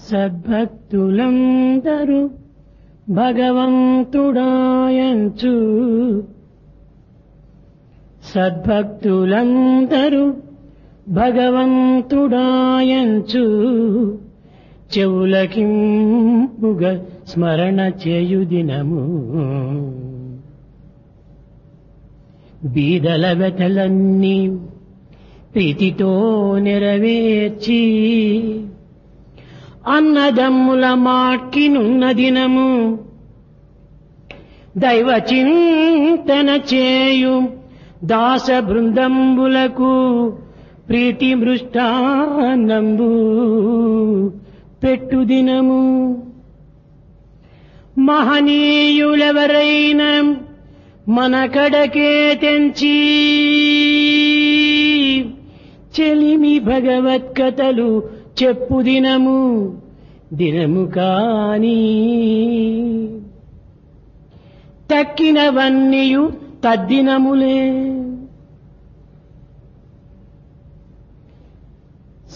సద్భక్తులందరూ భగవంతుడాయంచు సద్భక్తులందరూ భగవంతుడాయంచు చెవులకింపుగ స్మరణ చేయు దినము బీదల వ్యథలన్నీ ప్రీతితో నెరవేర్చి అన్నదమ్ముల మాట్కినున్న దినము దైవ చింతన చేయు దాస బృందంబులకు ప్రీతి మృష్టాన్నంబు పెట్టు దినము మహనీయులెవరైనా మన కడకే తెంచి చెలిమి భగవత్కథలు చెప్పు దినము దినము కాని తక్కినవన్నీయు తద్దినములే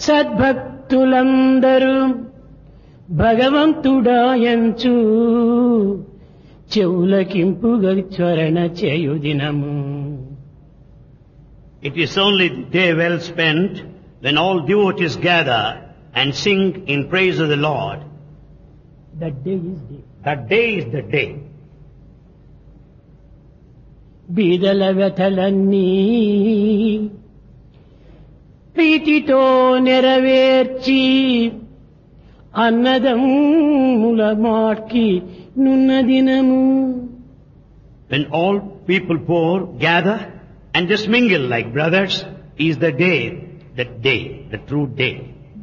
సద్భక్తులందరూ భగవంతుడాయంచు చెవులకింపుగా స్మరణ చేయు దినము. It is only the day well spent when all devotees gather and sing in praise of the Lord. That day is day. That day is the day. బీదల వ్యథలన్నీ ప్రీతితో నెరవేర్చి అన్నదమ్ముల మాట్కి నున్న దినము. When all people poor gather and just mingle like brothers is the day, the true day.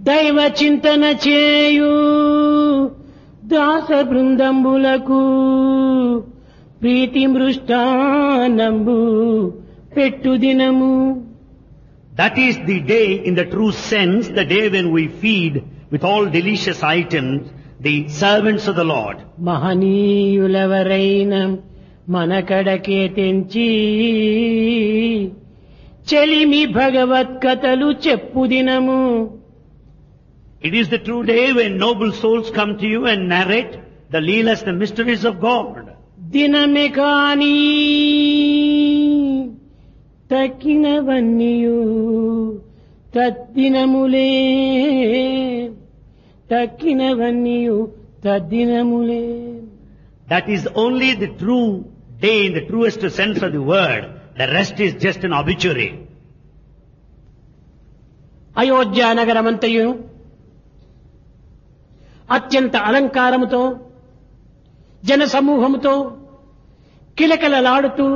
దైవ చింతన చేయు దాస బృందంబులకు ప్రీతి మృష్టాన్నంబు పెట్టు దినము. That is the day in the true sense, the day when we feed with all delicious items the servants of the Lord. మహనీయులెవరైనా మన కడకే తెంచి చెలిమి భగవత్కథలు చెప్పు దినము. It is the true day when noble souls come to you and narrate the leelas, the mysteries of God. దినమే కాని తక్కినవన్నీయు తద్దినములే తక్కినవన్నీయు తద్దినములే. That is only the true day in the truest sense of the word. The rest is just an obituary. Ayodhya నగరమంతయు అత్యంత అలంకారముతో జన సమూహముతో కిలకలలాడుతూ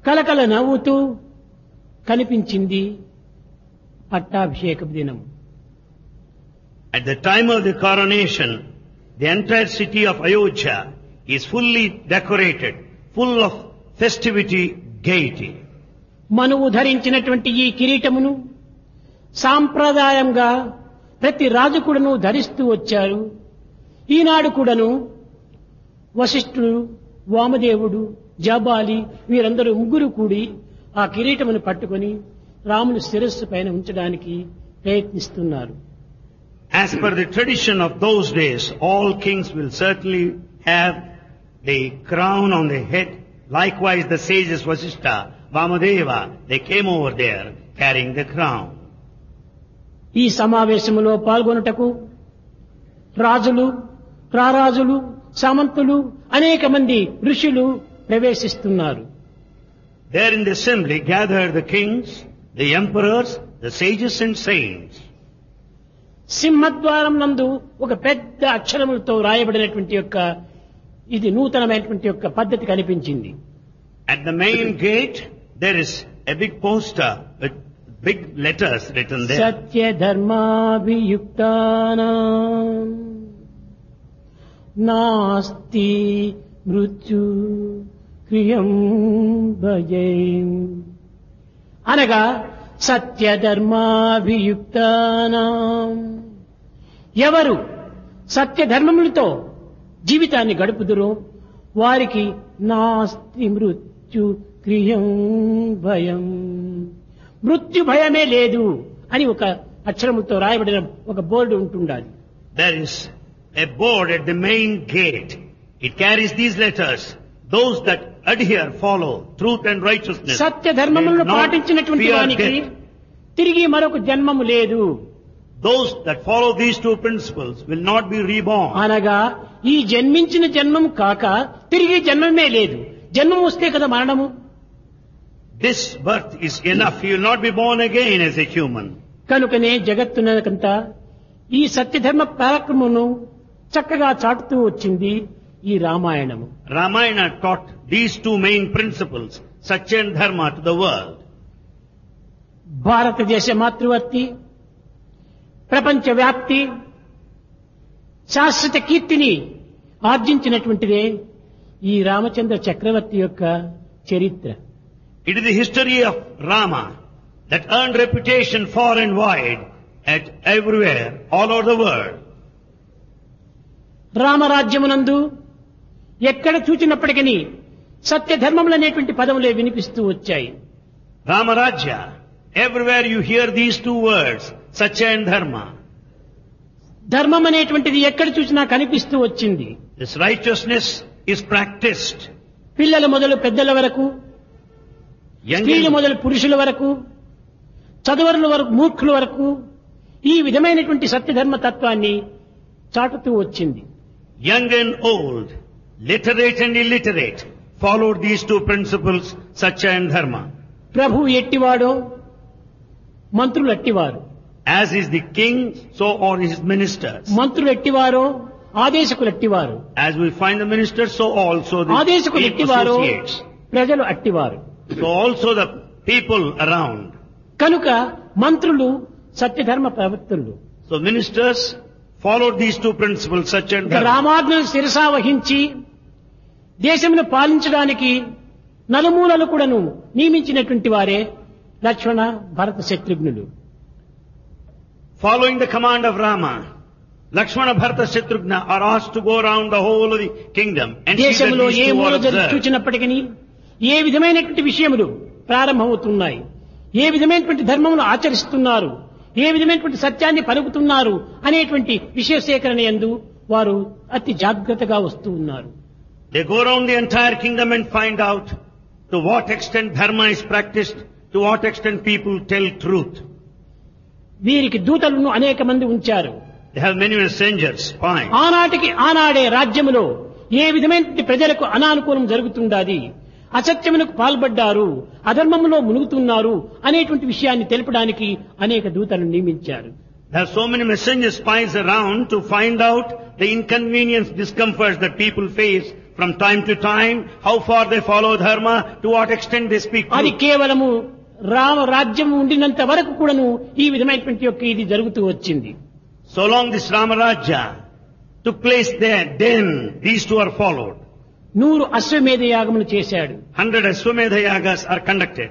కలకల నవ్వుతూ కనిపించింది పట్టాభిషేకపు దినం. At the time of the coronation, the entire city of Ayodhya is fully decorated, full of festivity, gaiety. మనువు ధరించినటువంటి ఈ కిరీటమును సాంప్రదాయంగా ప్రతి రాజు కూడాను ధరిస్తూ వచ్చారు. ఈనాడు కూడాను వశిష్ఠుడు, వామదేవుడు, జాబాలి వీరందరూ ముగ్గురు కూడి ఆ కిరీటమును పట్టుకొని రాముని శిరస్సు పైన ఉంచడానికి ప్రయత్నిస్తున్నారు. As per the tradition of those days, all kings will certainly have the crown on their head. Likewise, the sages Vasishtha, Vamadeva, they came over there carrying the crown. ఈ సమావేశములో పాల్గొనుటకు రాజులు, రారాజులు, సామంతులు, అనేక మంది ఋషులు ప్రవేశిస్తున్నారు. There in the assembly gathered the kings, the emperors, the sages and saints. సింహద్వారం నందు ఒక పెద్ద అక్షరములతో రాయబడినటువంటి యొక్క ఇది నూతనమైనటువంటి యొక్క పద్ధతి కనిపించింది. At the main gate there is a big poster with big letters written there. సత్య ధర్మాభియుక్తానాం నాస్తి మృత్యు క్రియం భయం. అనగా సత్య ధర్మాభియుక్తానాం ఎవరు సత్య ధర్మములతో జీవితాన్ని గడుపుదురో వారికి నాస్తి మృత్యు క్రియం భయం, మృత్యు భయమే లేదు అని ఒక అక్షరముతో రాయబడిన ఒక బోర్డు ఉంటుండాలి. There is a board at the main gate. It carries these letters. Those that adhere, follow truth and righteousness. Satya ధర్మములను will not పాటించినటువంటి fear వానికి death. తిరిగి మరొక జన్మము లేదు. Those that follow these two principles will not be reborn. అనగా ఈ జన్మించిన జన్మం కాక తిరిగి జన్మమే లేదు. జన్మం వస్తే కదా మరణము. This birth is enough. You will not be born again as a human. కనుకనే జగత్తునకంతా ఈ సత్యధర్మ పరాక్రమమును చక్కగా చాటుతూ వచ్చింది ఈ రామాయణము. Ramayana taught these two main principles, Satya and Dharma, to the world. భారతదేశ మాతృవర్తి, ప్రపంచ వ్యాప్తి, శాశ్వత కీర్తిని ఆర్జించినటువంటిదే ఈ రామచంద్ర చక్రవర్తి యొక్క చరిత్ర. It is the history of Rama that earned reputation far and wide at everywhere, all over the world. రామరాజ్యమునందు ఎక్కడ చూచినప్పటికీ సత్యధర్మములనేటువంటి పదములే వినిపిస్తూ వచ్చాయి. Ramarajya, everywhere you hear these two words, Satya and Dharma. ధర్మం అనేటువంటిది ఎక్కడ చూసినా కనిపిస్తూ వచ్చింది. This righteousness is practiced. పిల్లల మొదలు పెద్దల వరకు, Young స్త్రీలు and, మొదలు పురుషుల వరకు, చదువరుల వరకు, మూర్ఖుల వరకు ఈ విధమైనటువంటి సత్యధర్మ తత్వాన్ని చాటుతూ వచ్చింది. young and old, literate and illiterate, followed these two principles, Satya and Dharma. ప్రభు ఎట్టివాడో మంత్రులు అట్టివారు, As is the king, so are his ministers. మంత్రులు ఎట్టివారో ఆదేశకులు ఎట్టివారు, As we find the ministers, so also the ఆదేశకులు ఎట్టివారో associates. ప్రజలు అట్టివారు. So also the people around. కనుక మంత్రులు సత్యధర్మ ప్రవర్తనలు. So ministers followed these two principles, Satya and ఇక Dharma. రామాజ్ఞను శిరసా వహించి దేశమును పాలించడానికి నలుమూలలు కూడాను నియమించినటువంటి వారే లక్ష్మణ భరత శత్రుఘ్నులు. Following the command of Rama, Lakshmana, Bharata, Shatrugna are asked to go around the whole of the kingdom and see that దేశంలో these ఏ two మూల are observed. చూచినప్పటికీ ఏ విధమైనటువంటి విషయములు ప్రారంభమవుతున్నాయి, ఏ విధమైనటువంటి ధర్మమును ఆచరిస్తున్నారు, ఏ విధమైనటువంటి సత్యాన్ని పలుకుతున్నారు అనేటువంటి విషయ సేకరణ యందు వారు అతి జాగ్రత్తగా వస్తూ ఉన్నారు. They go around the entire kingdom and find out to what extent dharma is practiced, to what extent people tell truth. వీరికి దూతలను అనేక మంది ఉంచారు. They have many messengers, spies. ఆనాటికి ఆనాడే రాజ్యములో ఏ విధమైన ప్రజలకు అనానుకూలం జరుగుతుండాది, అసత్యమునకు పాల్పడ్డారు, అధర్మములో మునుగుతున్నారు అనేటువంటి విషయాన్ని తెలపడానికి అనేక దూతలను నియమించారు. There are so many messenger spies around to find out the inconvenience, discomforts that people face from time to time, how far they follow dharma, to what extent they speak అది truth. కేవలము రామ రాజ్యం ఉండినంత వరకు కూడాను ఈ విధమైనటువంటి యొక్క ఇది జరుగుతూ వచ్చింది. So long this Ramarajya took place there, then these two are followed. 100 అశ్వమేధ యాగములు చేశాడు. 100 Ashwamedha yagas are conducted.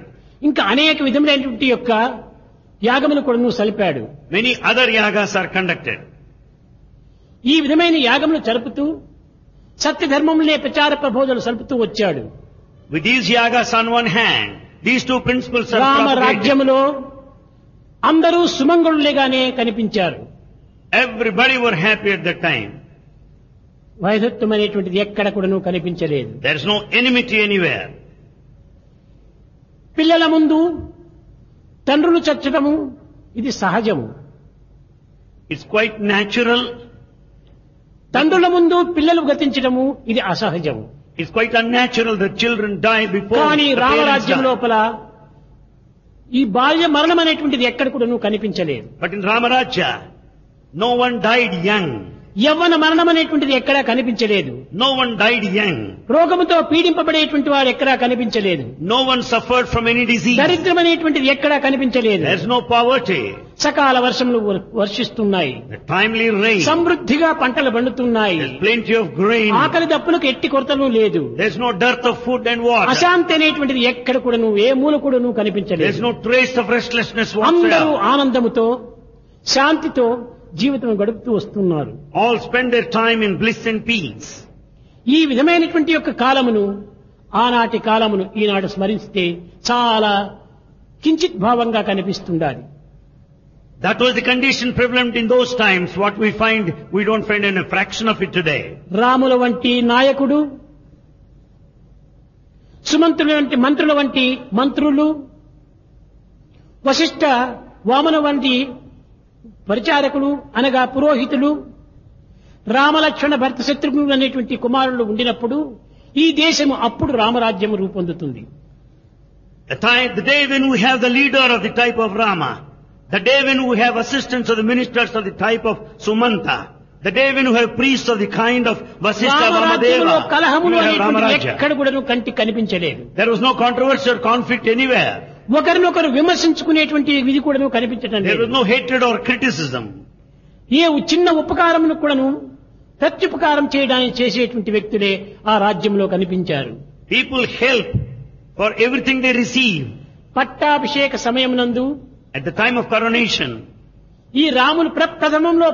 ఇంకా అనేక విధములైనటువంటి యొక్క యాగములు కూడాను సలిపాడు. Many other yagas are conducted. ఈ విధమైన యాగములు జరుపుతూ సత్యధర్మములే ప్రచార ప్రబోధనలు సలుపుతూ వచ్చాడు. With these yagas on one hand, these two principles are Rama propagated. రాజ్యములో అందరూ సుమంగళులేగానే కనిపించారు. Everybody were happy at that time. వైధత్వం అనేటువంటిది ఎక్కడ కూడాను కనిపించలేదు. There is no enmity anywhere. పిల్లల ముందు తండ్రులు చచ్చటము ఇది సహజము. It's quite natural. తండ్రుల ముందు పిల్లలు గతించటము ఇది అసహజము. It's quite unnatural that children die before కానీ the parents రామరాజ్యం die. లోపల ఈ బాల్య మరణం అనేటువంటిది ఎక్కడ కూడాను కనిపించలేదు. But in Ramarajya, no one died young. యవ్వన మరణం అనేటువంటిది ఎక్కడా కనిపించలేదు. No one died young. రోగముతో పీడింపబడేటువంటి వారు ఎక్కడా కనిపించలేదు. No one suffered from any disease. దరిద్రం అనేటువంటిది ఎక్కడా కనిపించలేదు. There's no poverty. సకాల వర్షములు వర్షిస్తున్నాయి. The timely rain. సమృద్ధిగా పంటలు పండుతున్నాయి. There's plenty of grain. ఆకలి దప్పులకు ఎట్టి కొరతలు లేదు. There's no dearth of food and water. అశాంతి అనేటువంటిది ఎక్కడ కూడాను ఏ మూల కూడాను కనిపించలేదు. There's no trace of restlessness అందరూ whatsoever. ఆనందముతో శాంతితో జీవితం గడుపుతూ వస్తున్నారు. All spend their time in bliss and peace. ఈ విధమైనటువంటి యొక్క కాలమును ఆనాటి కాలమును ఈనాడు స్మరిస్తే చాలా కించిత్ భావంగా కనిపిస్తుండాలి. That was the condition prevalent in those times. What we don't find in a fraction of it today. రాముల వంటి నాయకుడు, సుమంతుల వంటి మంత్రుల వంటి మంత్రులు, వశిష్ఠ వామన వంటి పరిచారకులు అనగా పురోహితులు, రామలక్ష్మణ భరత శత్రుఘ్నులు అనేటువంటి కుమారులు ఉండినప్పుడు ఈ దేశము అప్పుడు రామరాజ్యం రూపొందుతుంది. The day when we have the leader of the type of Rama, the day when we have assistants of the ministers of the type of Sumanta, the day when we have priests of the kind of Vasishtha, రామరాజ్యంలో Vamadeva, కలహములు we have అనేటువంటి Ramarajya. ఎక్కడ కూడా కంటికి కనిపించలేదు. There was no controversy or conflict anywhere. ఒకరినొకరు విమర్శించుకునేటువంటి విధి కూడా కనిపించడం There లేదు. was no hatred or criticism. ఏ చిన్న ఉపకారమును కూడాను ప్రత్యుపకారం చేయడానికి చేసేటువంటి వ్యక్తులే ఆ రాజ్యంలో కనిపించారు. People help for everything they receive. పట్టాభిషేక సమయమునందు At the time of coronation, ఈ రాములు ప్రథమంలో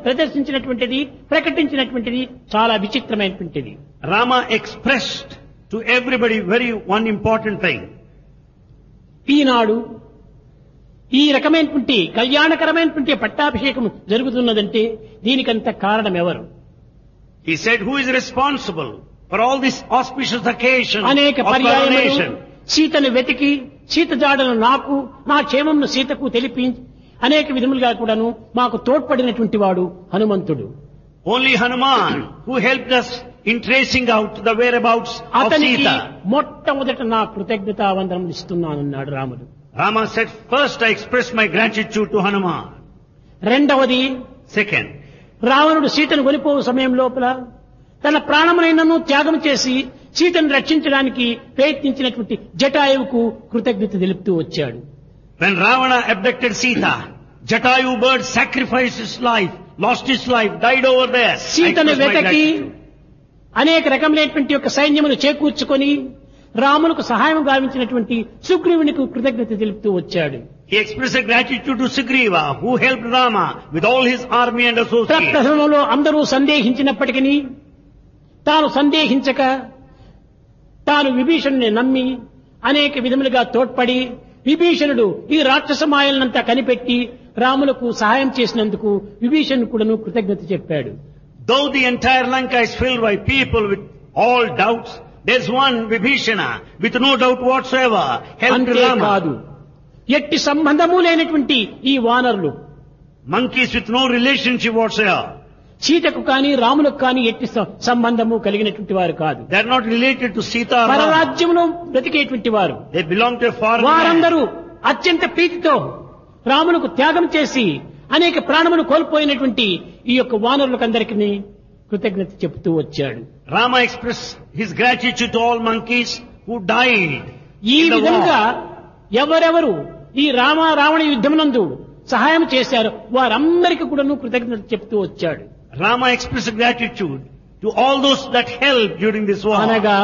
ప్రదర్శించినటువంటిది, ప్రకటించినటువంటిది చాలా విచిత్రమైనటువంటిది. Rama expressed to everybody one important thing. ఈనాడు ఈ రకమైనటువంటి కళ్యాణకరమైనటువంటి పట్టాభిషేకం జరుగుతున్నదంటే దీనికంత కారణం ఎవరు? He said, who is responsible for all this auspicious occasion of అనేక పర్యాయములు coronation? సీతను వెతికి సీత జాడను నాకు, నా క్షేమంను సీతకు తెలిపి అనేక విధములుగా కూడాను మాకు తోడ్పడినటువంటి వాడు హనుమంతుడు. Only Hanuman who helped us in tracing out the whereabouts of అతనికి Sita. మొట్టమొదట నా కృతజ్ఞతావందనములు ఇస్తున్నానన్నాడు రాముడు. Rama said, first I express my gratitude to Hanuman. రెండవది, Second, రావణుడు సీతను కొనిపోవు సమయం లోపల తన ప్రాణమునైనను త్యాగం చేసి సీతను రక్షించడానికి ప్రయత్నించినటువంటి జటాయువుకు కృతజ్ఞత తెలుపుతూ వచ్చాడు. when Ravana abducted Sita, Jatayu bird sacrificed his life, lost his life, died over there. I సీతను express my వెతకి gratitude. అనేక రకములైనటువంటి యొక్క సైన్యమును చేకూర్చుకొని రాములకు సహాయం గావించినటువంటి సుగ్రీవునికి కృతజ్ఞత తెలుపుతూ వచ్చాడు. He expressed gratitude to Sugriva, who helped Rama with all his army and associates. ప్రప్రథమంలో అందరూ సందేహించినప్పటికీ తాను సందేహించక తాను విభీషణుని నమ్మి అనేక విధములుగా తోడ్పడి విభీషణుడు ఈ రాక్షస మాయలనంతా కనిపెట్టి రాములకు సహాయం చేసినందుకు విభీషణుడు కూడాను కృతజ్ఞత చెప్పాడు. Though the entire Lanka is filled by people with all doubts, there's one Vibhishana with no doubt whatsoever helped అంతేకాదు, Rama. ఎట్టి సంబంధము లేనటువంటి ఈ వానరులు Monkeys with no relationship whatsoever. సీతకు కాని రాములకు కాని ఎట్టి సంబంధము కలిగినటువంటి వారు కాదు. They're not related to Sita or Rama. పరరాజ్యంలో బ్రతికేటువంటి వారు. They belong to a foreign land. వారందరూ అత్యంత ప్రీతితో రాములకు త్యాగం చేసి అనేక ప్రాణములు కోల్పోయినటువంటి ఈ యొక్క వానరులకందరికీ కృతజ్ఞత చెబుతూ వచ్చాడు. Rama expressed his gratitude to all monkeys who died ఈ in the విధంగా war. ఎవరెవరు ఈ రావణ యుద్ధమునందు సహాయం చేశారో వారందరికీ కూడాను కృతజ్ఞత చెప్తూ వచ్చాడు. Rama expressed gratitude to all those that helped during this war. అనగా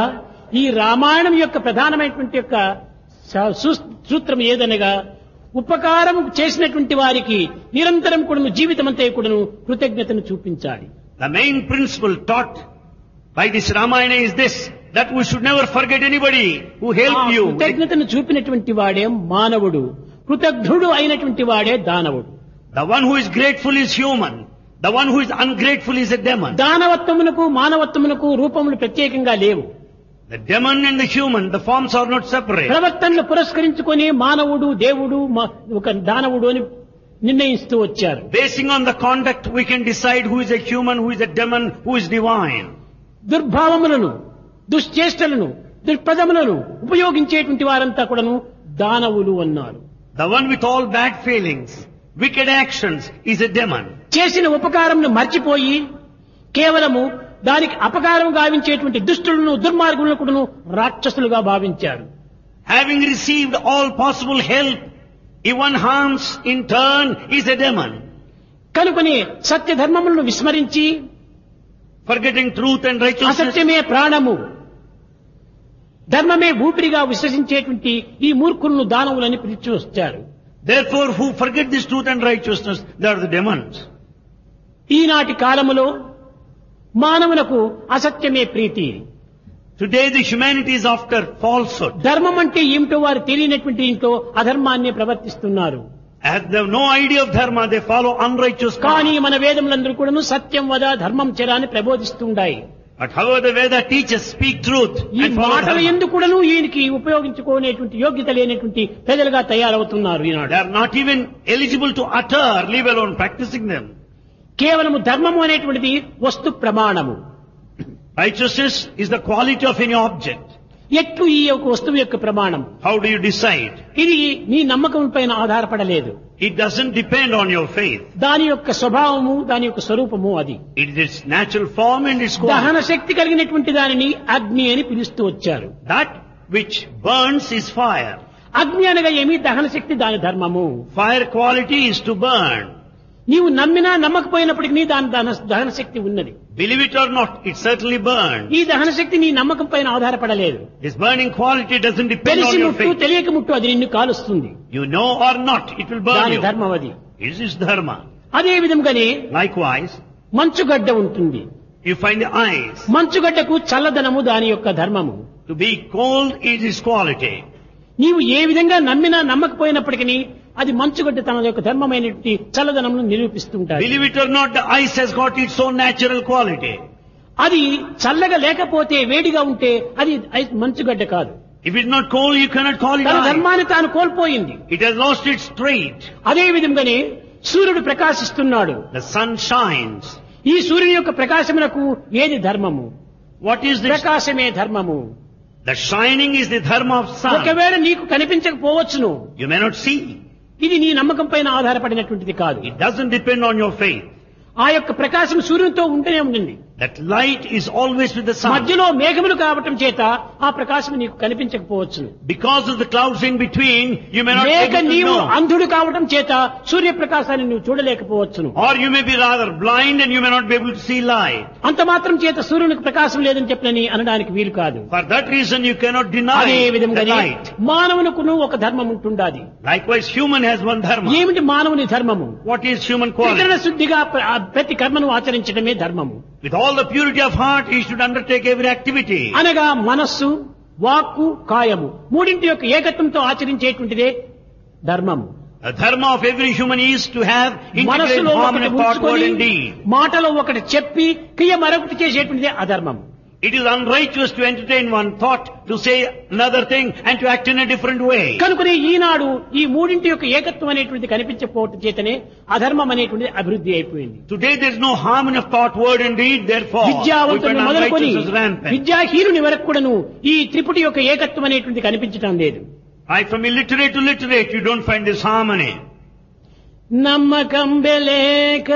ఈ రామాయణం యొక్క ప్రధానమైనటువంటి యొక్క సూత్రం ఏదనగా ఉపకారం చేసినటువంటి వారికి నిరంతరం కూడాను జీవితమంతా కూడాను కృతజ్ఞతను చూపించాలి. The main principle taught by this Ramayana is this, that we should never forget anybody who helped you. కృతజ్ఞతను చూపినటువంటి వాడే మానవుడు, కృతజ్ఞుడు అయినటువంటి వాడే దానవుడు. The one who is grateful is human. The one who is ungrateful is a demon. దానవత్వమునకు మానవత్వమునకు రూపములు ప్రత్యేకంగా లేవు. The demon and the human, the forms are not separate. ప్రవర్తనలు పురస్కరించుకొని మానవుడు దేవుడు ఒక దానవుడు అని నిర్ణయిస్తూ వచ్చారు. Basing on the conduct, we can decide who is a human, who is a demon, who is divine. దుర్భావములను, దుశ్చేష్టలను, దుర్పదములను ఉపయోగించేటువంటి వారంతా కూడాను దానవులు అన్నారు. The one with all bad feelings, wicked actions is a demon. చేసిన ఉపకారంను మర్చిపోయి కేవలము దానికి అపకారం గావించేటువంటి దుష్టులను దుర్మార్గులను కూడాను రాక్షసులుగా భావించారు. Having received all possible help, if one harms in turn is a demon. కనుకొని సత్య ధర్మములను విస్మరించి Forgetting truth and righteousness. అసత్యమే ప్రాణము, ధర్మమే ఊపిరిగా విశ్వసించేటువంటి ఈ మూర్ఖులను దానవులని పిలిచి వచ్చారు. Therefore, who forget this truth and righteousness, they are the demons. ఈనాటి కాలములో మానవులకు అసత్యమే ప్రీతి. Today the humanity is after falsehood. ధర్మం అంటే ఏమిటో వారు తెలియనటువంటి ఇంట్లో అధర్మాన్ని ప్రవర్తిస్తున్నారు. As they have no idea of dharma, they follow unrighteous కానీ path. మన వేదములందరూ కూడాను సత్యం వద ధర్మం చెర అని ప్రబోధిస్తుండాయి. But however the Veda teaches, speak truth ఈ and follow మాటలు dharma. ఎందుకు కూడాను ఈయనకి ఉపయోగించుకునేటువంటి యోగ్యత లేనటువంటి ప్రజలుగా తయారవుతున్నారు ఈనాడు. They are not even eligible to utter, leave alone practicing them. కేవలము ధర్మము అనేటువంటిది వస్తు ప్రమాణము. Righteousness is the quality of any object. ఎట్లు ఈ యొక్క వస్తువు యొక్క ప్రమాణం? How do you decide? ఇది నీ నమ్మకం పైన ఆధారపడలేదు. It doesn't depend on your faith. దాని యొక్క స్వభావము, దాని యొక్క స్వరూపము అది. It is its natural form and its quality. దహన శక్తి కలిగినటువంటి దానిని అగ్ని అని పిలుస్తూ వచ్చారు. That which burns is fire. అగ్ని అనగా ఏమి? దహన శక్తి దాని ధర్మము. Fire quality is to burn. నీవు నమ్మినా నమ్మకపోయినప్పటికీ దాని దహన శక్తి ఉన్నది. Believe it or not, it certainly burns. ఈ దహన శక్తి నీ నమ్మకం పైన ఆధారపడలేదు. This burning quality doesn't depend on తెలిసి your ముట్టు faith. తెలియక ముట్టు అది నిన్ను కాలుస్తుంది. You know or not, it will burn దాని you. ధర్మం అది. It is dharma. అదే విధంగానే Likewise, మంచుగడ్డ ఉంటుంది. you find the ice. మంచుగడ్డకు చల్లదనము దాని యొక్క ధర్మము. To be cold is its quality. నీవు ఏ విధంగా నమ్మినా నమ్మకపోయినప్పటికీ అది మంచుగడ్డ తన యొక్క ధర్మమైనటువంటి చల్లదనమును నిరూపిస్తుంటారు. Believe it or not, the ice has got its own natural quality. అది చల్లగా లేకపోతే వేడిగా ఉంటే అది మంచుగడ్డ కాదు. If it's not cold, you cannot call it తన ice. ధర్మాన్ని తాను కోల్పోయింది. It has lost its trait. అదే విధంగానే సూర్యుడు ప్రకాశిస్తున్నాడు. The sun shines. ఈ సూర్యుని యొక్క ప్రకాశమునకు ఏది ధర్మము? What is this? ప్రకాశమే ధర్మము. The shining is the dharma of sun. ఒకవేళ నీకు కనిపించకపోవచ్చును, You may not see. ఇది నీ నమ్మకం పైన ఆధారపడినటువంటిది కాదు. It doesn't depend on your faith. ఆ యొక్క ప్రకాశం సూర్యునితో ఉంటూనే ఉంటుంది. That light is always with the sun. మధ్యలో మేఘములు కావటం చేత ఆ ప్రకాశం నీకు కనిపించకపోవచ్చును. Because of the clouds in between, you may not be లేక able to నీవు know. అంధుడు కావటం చేత సూర్యప్రకాశాన్ని నువ్వు చూడలేకపోవచ్చును. Or you may be rather blind and you may not be able to see light. అంత మాత్రం చేత సూర్యునికి ప్రకాశం లేదని చెప్పనని అనడానికి వీలు కాదు. For that reason, you cannot deny అదే the విధంగా light. మానవునకును ఒక ధర్మం ఉంటుండాది. Likewise, human has one dharma. ఏమిటి మానవుని ధర్మము? What is human త్రికరణ quality? శుద్ధిగా ప్రతి కర్మను ఆచరించడమే ధర్మము. With all the purity of heart, he should undertake every activity. అనగా మనస్సు, వాక్కు, కాయము మూడింటి యొక్క ఏకత్వంతో ఆచరించేటువంటిదే ధర్మము. The dharma of every human is to have integrated మనస్సులో harmony ఒకటి of thought, word ఉంచుకొని and deed. మాటలో ఒకటి చెప్పి క్రియ మరొకటి చేసేటువంటిదే అధర్మము. It is unrighteous to entertain one thought, to say another thing, and to act in a different way. కనుకనే ఈనాడు ఈ మూడింటి యొక్క ఏకత్వం అనేటువంటిది కనిపించకపోవటం చేతనే అధర్మం అనేటువంటిది అభివృద్ధి అయిపోయింది. Today there is no harmony of thought, word and deed, therefore విద్యావంతుని మొదలుకొని unrighteousness is rampant. విద్యాహీనుని వరకు కూడాను ఈ త్రిపుటి యొక్క ఏకత్వం అనేటువంటిది కనిపించటం లేదు. Right from illiterate to literate, you don't find this harmony. నమ్మకం బెలేక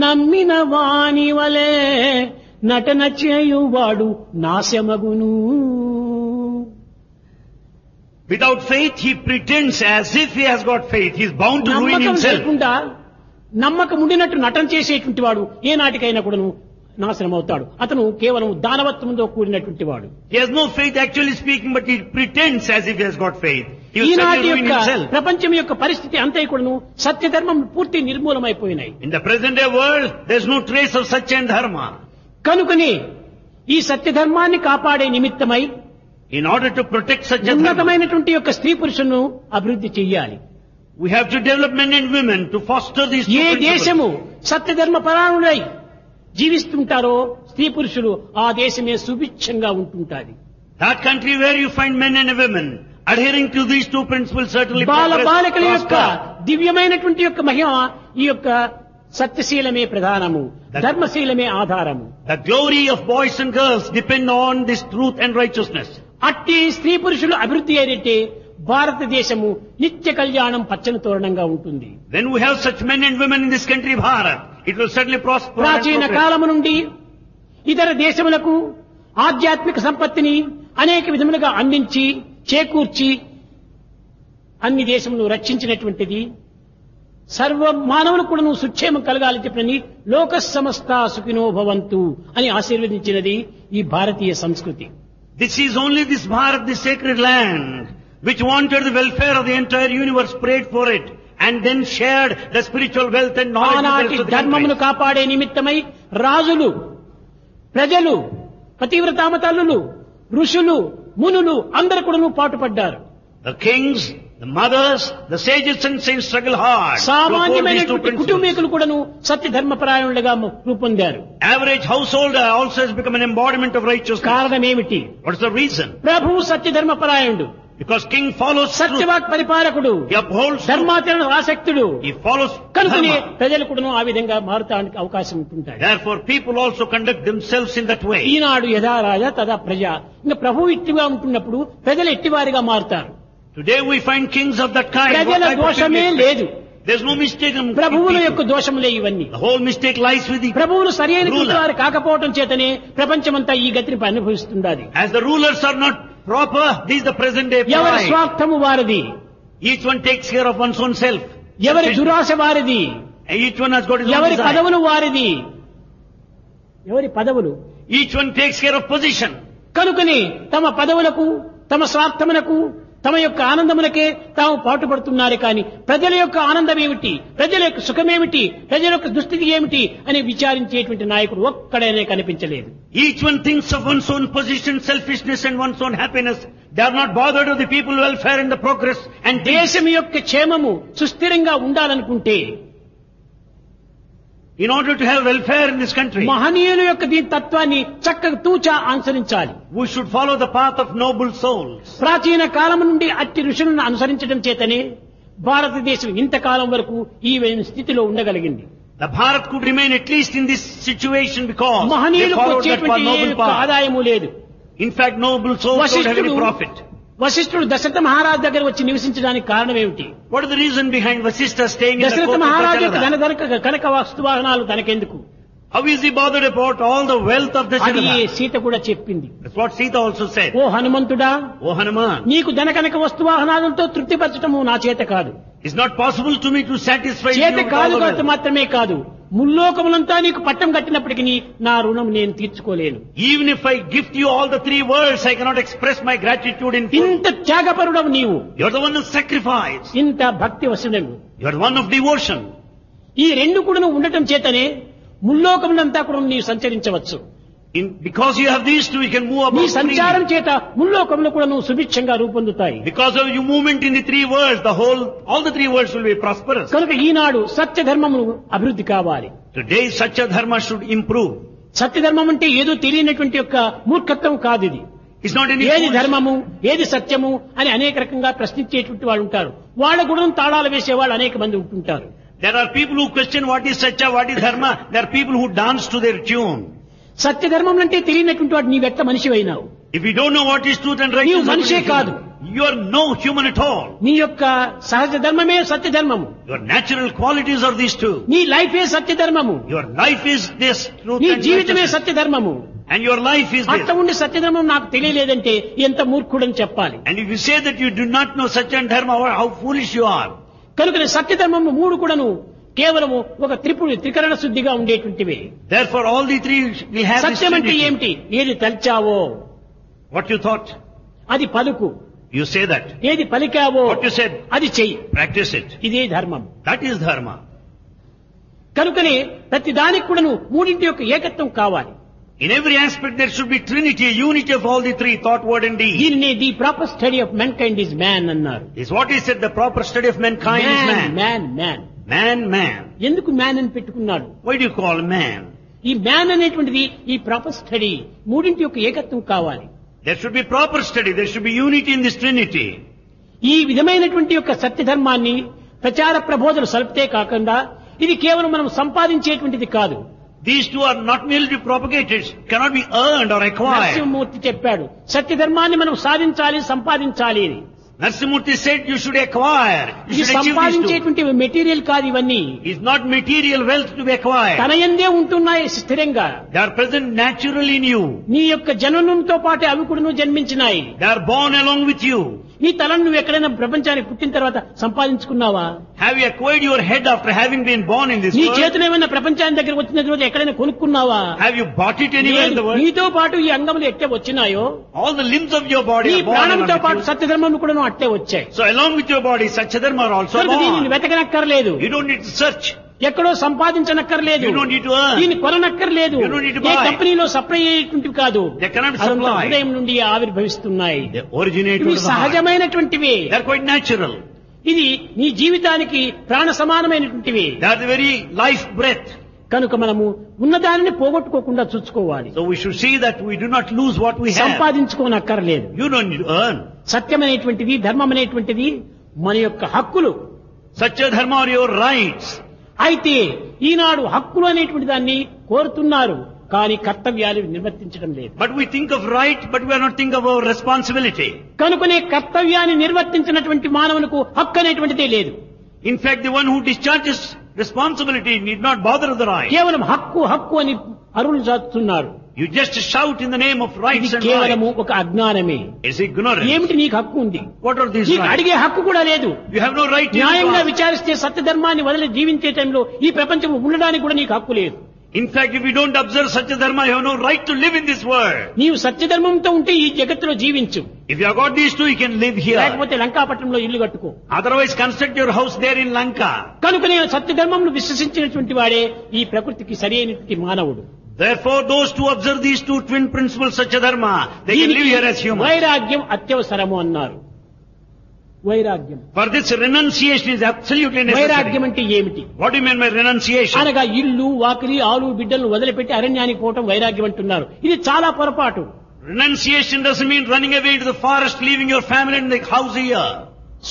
నమ్మిన వాని వలే నటన చేయువాడు నాశమగును. Without faith, he pretends as if he has got faith. He is bound to ruin నమ్మకం himself. లేకుండా నమ్మకం ఉండినట్టు నటన చేసేటువంటి వాడు ఏనాటికైనా కూడాను నాశనం అవుతాడు. అతను కేవలం దానవత్వంతో కూడినటువంటి వాడు. He has no faith actually speaking, but he pretends as if he has got faith. He will ఈనాటి certainly ruin యొక్క himself. ప్రపంచం యొక్క పరిస్థితి అంతా కూడాను సత్యధర్మం పూర్తి నిర్మూలమైపోయినాయి. In the present day world, there is no trace of Satya and Dharma. కనుకనే ఈ సత్యధర్మాన్ని కాపాడే నిమిత్తమై In order to protect Satya Dharma, ఉన్నతమైనటువంటి యొక్క స్త్రీ పురుషులను అభివృద్ధి చెయ్యాలి. we have to develop men and women to foster these two A principles. దేశము సత్యధర్మ పరాయణులై జీవిస్తుంటారో స్త్రీ పురుషులు ఆ దేశమే సుభిక్షంగా ఉంటుంటాది. That country where you find men and women adhering to these two principles certainly Bala progress, బాలికల యొక్క prosper. దివ్యమైనటువంటి యొక్క మహిమ ఈ యొక్క సత్యశీలమే ప్రధానము, ధర్మశీలమే ఆధారము. The glory of boys and girls depend on this truth and righteousness. అట్టి స్త్రీ పురుషులు అభివృద్ధి అయినట్టే భారతదేశము నిత్య కళ్యాణం పచ్చని తోరణంగా ఉంటుంది. When we have such men and women in this country, Bharat, it will certainly prosper. and ప్రాచీన progress. కాలము నుండి ఇతర దేశములకు ఆధ్యాత్మిక సంపత్తిని అనేక విధములుగా అందించి చేకూర్చి అన్ని దేశములను రక్షించినటువంటిది. సర్వ మానవులకు కూడా సుక్షేమం కలగాలని చెప్పని లోక సమస్త సుఖినో భవంతు అని ఆశీర్వదించినది ఈ భారతీయ సంస్కృతి. This is only this Bharat, this sacred land, which wanted the welfare of the entire universe, prayed for it, and then shared the spiritual wealth and knowledge with the ఆనాటి rest of the ధర్మమును countries. కాపాడే నిమిత్తమై రాజులు, ప్రజలు, పతివ్రతామ తల్లులు, ఋషులు, మునులు అందరు కూడాను పాటుపడ్డారు. The kings, The mothers, the sages and saints struggle hard to uphold these two సామాన్యమైనటువంటి principles. కుటుంబీకులు కూడాను సత్య ధర్మపరాయణులుగా రూపొందారు. Average householder also has become an embodiment of righteousness. కారణం ఏమిటి? What is the reason? ప్రభువు సత్య ధర్మపరాయణుడు, Because king follows truth. సత్యవాక్ పరిపాలకుడు, He upholds truth. ధర్మాచరణ ఆసక్తుడు. He follows కనుకనే dharma. ప్రజలు కూడాను ఆ విధంగా మారుతానికి అవకాశం ఉంటుంటాయి. Therefore, people also conduct themselves in that way. ఈనాడు యథా రాజా తదా ప్రజ. ఇంకా ప్రభువు ఇట్టిగా ఉంటున్నప్పుడు ప్రజలు ఎట్టివారిగా మారుతారు. Today we find kings of that kind. What ప్రజల type of దోషమే king is లేదు. that? There's no mistake in ప్రభువుల people. యొక్క దోషములే ఇవన్నీ. The whole mistake lies with the ప్రభువులు సరైన ruler. వారు కాకపోవటం చేతనే ప్రపంచమంతా ఈ గతిని అనుభవిస్తున్నది. As the rulers are not proper, this is the present day ఎవరి pride. స్వార్థము వారిది, Each one takes care of one's own self. ఎవరి దురాశ వారిది, Each one has got his own ఎవరి desire. పదవులు వారిది, ఎవరి పదవులు. Each one takes care of position. కనుకని తమ పదవులకు, తమ స్వార్థములకు, తమ యొక్క ఆనందములకే తాము పాటుపడుతున్నారు కానీ ప్రజల యొక్క ఆనందం ఏమిటి, ప్రజల యొక్క సుఖమేమిటి, ప్రజల యొక్క దుస్థితి ఏమిటి అని విచారించేటువంటి నాయకుడు ఒక్కడైనా కనిపించలేదు. Each one thinks of one's own position, selfishness and one's own happiness. They are not bothered of the people's welfare and the progress and peace. దేశం యొక్క క్షేమము సుస్థిరంగా ఉండాలనుకుంటే In order to have welfare in this country, మహనీయుల యొక్క దీని తత్వాన్ని చక్కగా తూచా అనుసరించాలి. we should follow the path of noble souls. ప్రాచీన కాలం నుండి అట్టి ఋషులను అనుసరించడం చేతనే భారతదేశం ఇంతకాలం వరకు ఈ స్థితిలో ఉండగలిగింది. The Bharat could remain at least in this situation because they మహనీయులకు followed that వచ్చేటువంటి ఏ noble యొక్క path. ఆదాయము లేదు. In fact, noble souls don't have any profit. వశిష్ఠుడు దశరథ మహారాజు దగ్గర వచ్చి నివసించడానికి కారణం ఏమిటి? What is the reason behind Vasishtha staying in the Dasharatha court of మహారాజు యొక్క Dasharatha? Kanaka వస్తువాహనాలు తనకెందుకు? How is he bothered about all the wealth of అది Dasharatha? సీత కూడా చెప్పింది. That's what Sita also said. Oh హనుమంతుడా, Oh Hanuman, నీకు ధనకనక వస్తువాహనాలతో తృప్తిపరచటము నా చేత కాదు. it's not possible to me to satisfy you చేత with all కాదు the కాదు wealth. మాత్రమే కాదు, ముల్లోకములంతా నీకు పట్టం కట్టినప్పటికీ నా రుణం నేను తీర్చుకోలేను. Even if I gift you all the 3 worlds, I cannot express my gratitude in full. ఇంత త్యాగపరుడవు నీవు, You're the one who sacrificed. ఇంత భక్తి వశుడవు. You're the one of devotion. ఈ రెండు కూడా నువ్వు ఉండటం చేతనే ముల్లోకములంతా కూడా నీవు సంచరించవచ్చు. Because you have these two, you can move నీ about సంచారం freely. చేత ముల్లోకములు కూడా నువ్వు సుభిక్షంగా రూపొందుతాయి. Because of your movement in the 3 worlds, all the 3 worlds will be prosperous. కనుక ఈనాడు సత్య ధర్మము అభివృద్ధి కావాలి. Today, such a dharma should improve. సత్య ధర్మం అంటే ఏదో తెలియనటువంటి యొక్క మూర్ఖత్వం కాదు ఇది. It's not any ఏది foolish- ధర్మము, ఏది సత్యము అని అనేక రకంగా ప్రశ్నించేటువంటి వాళ్ళు ఉంటారు. వాళ్ళ గుణం తాళాలు వేసేవాళ్ళు అనేక మంది ఉంటుంటారు. There are people who question what is satya, what is dharma. There are people who dance to their tune. సత్య ధర్మం అంటే తెలియనటువంటి వాడు నీవెట్ట మనిషి అయినావు. If you don't know what is truth and నీవు righteousness, మనిషే కాదు. you are no human at all. నీ యొక్క సహజ ధర్మమే సత్య ధర్మము. Your natural qualities are these two. నీ లైఫే సత్య ధర్మము. Your life is this truth నీ and జీవితమే righteousness. సత్య ధర్మము. And your life is అట్ట this. ఉండి సత్య ధర్మం నాకు తెలియలేదంటే ఎంత మూర్ఖుడని చెప్పాలి. And if you say that you do not know satya and dharma, how foolish you are. కనుక సత్య ధర్మము మూడు కూడాను కేవలము ఒక త్రికరణ శుద్ధిగా ఉండేటువంటివి. Therefore, all the 3 will have this సత్యం అంటే trinity. ఏమిటి? ఏది తల్చావో What you thought, అది పలుకు, you say that. ఏది పలికావో What you said, అది చెయ్యి. practice it. ఇదే ధర్మం. That is dharma. కనుకనే ప్రతి దానికి కూడాను మూడింటి యొక్క ఏకత్వం కావాలి. In every aspect there should be trinity, a unity of all the 3, thought, word and deed. దీనిని the proper study of man kind is man అన్నారు. Is what he said, the proper study of mankind is man. Man Man. ఎందుకు man అని పెట్టుకున్నాడు? Why do you call man? ఈ man అనేటువంటిది ఈ proper study మూడింటి యొక్క ఏకత్వం కావాలి. There should be proper study, there should be unity in this trinity. ఈ విధమైనటువంటి యొక్క సత్య ధర్మాన్ని ప్రచార ప్రబోధనలు సల్పితే కాకుండా ఇది కేవలం మనం సంపాదించేటువంటిది కాదు. These two are not merely to propagate, it cannot be earned or acquired. Narasimhamurthy చెప్పాడు సత్య ధర్మాన్ని మనం సాధించాలి, సంపాదించాలి అని. Narsimurti said you should acquire, you ఇది should achieve these two. సంపాదించేటువంటి మెటీరియల్ కాదు ఇవన్నీ. It's not material wealth to be acquired. తన యందే ఉంటున్నాయి స్థిరంగా. They are present naturally in you. నీ యొక్క జననంతో పాటు అవి కూడా జన్మించినాయి. They are born along with you. నీ తలను నువ్వు ఎక్కడైనా ప్రపంచానికి పుట్టిన తర్వాత సంపాదించుకున్నావా? Have you acquired your head after having been born in this నీ world? చేతులు ఏమైనా ప్రపంచానికి దగ్గర వచ్చిన తర్వాత ఎక్కడైనా కొనుక్కున్నావా? Have you bought it anywhere in the world? నీతో పాటు ఈ అంగములు ఎట్టే వచ్చినాయో All the limbs of your body నీ are born ప్రాణంతో along పాటు with you. సత్యధర్మం కూడా అట్టే వచ్చాయి. So along with your body, Satyadharma are also కనుక దీనిని born. వెతకనక్కర్లేదు. You don't need to search. ఎక్కడో సంపాదించనక్కర్లేదు, You don't need to earn. దీన్ని కొననక్కర్లేదు, You don't need to A buy. కంపెనీలో సప్లై అయ్యేటువంటివి కాదు, They cannot అదంతా supply. హృదయం నుండి ఆవిర్భవిస్తున్నాయి. They originate ఇవి from the heart. సహజమైనటువంటివి. They are quite natural. ఇది నీ జీవితానికి ప్రాణ సమానమైనటువంటివి. They are the very life breath. కనుక మనము ఉన్నదానిని పోగొట్టుకోకుండా చూసుకోవాలి. So we should see that we do not lose what we have. సంపాదించుకోనక్కర్లేదు. You don't need to earn. సత్యమైనటువంటిది, ధర్మమైనటువంటిది మన యొక్క హక్కులు. Satya dharma are your rights. అయితే ఈనాడు హక్కులు అనేటువంటి దాన్ని కోరుతున్నారు, కానీ కర్తవ్యాలు నిర్వర్తించడం లేదు. But we think of right, but we are not thinking of our responsibility. కనుకనే కర్తవ్యాన్ని నిర్వర్తించినటువంటి మానవునికి హక్కు అనేటువంటిదే లేదు. In fact, the one who discharges responsibility need not bother with the right. కేవలం హక్కు హక్కు అని అరులు చాటుతున్నారు. You just shout in the name of rights ఇది and కేవలము rights. ఒక అజ్ఞానమే. It's ignorance. ఏమిటి నీకు హక్కు ఉంది? What are these నీకు rights? అడిగే హక్కు కూడా లేదు. You have no right to న్యాయంగా ask. విచారిస్తే సత్యధర్మాన్ని వదిలి జీవించే టైంలో ఈ ప్రపంచంలో ఉండడానికి కూడా నీకు హక్కు లేదు. In fact, if you don't observe Satya dharma, you have no right to live in this world. నీవు సత్యధర్మంతో ఉంటే ఈ జగత్తులో జీవించు, If you have got these two, you can live here. లేకపోతే లంకాపట్నంలో ఇల్లు కట్టుకో. Otherwise, construct your house there in Lanka. కనుక నేను సత్యధర్మంను విశ్వసించినటువంటి వాడే ఈ ప్రకృతికి సరైనటువంటి మానవుడు. Therefore, those who observe these two twin principles, Satya dharma, they can live here as humans. వైరాగ్యం అత్యవసరము అన్నారు. వైరాగ్యం, For this, renunciation is absolutely వైరాగ్యం necessary. అంటే ఏమిటి? What do you mean by renunciation? అనగా ఇల్లు వాకిలి ఆలు బిడ్డలను వదిలిపెట్టి అరణ్యానికి పోవటం వైరాగ్యం అంటున్నారు. ఇది చాలా పొరపాటు. Renunciation doesn't mean running away to the forest, leaving your family and the house here.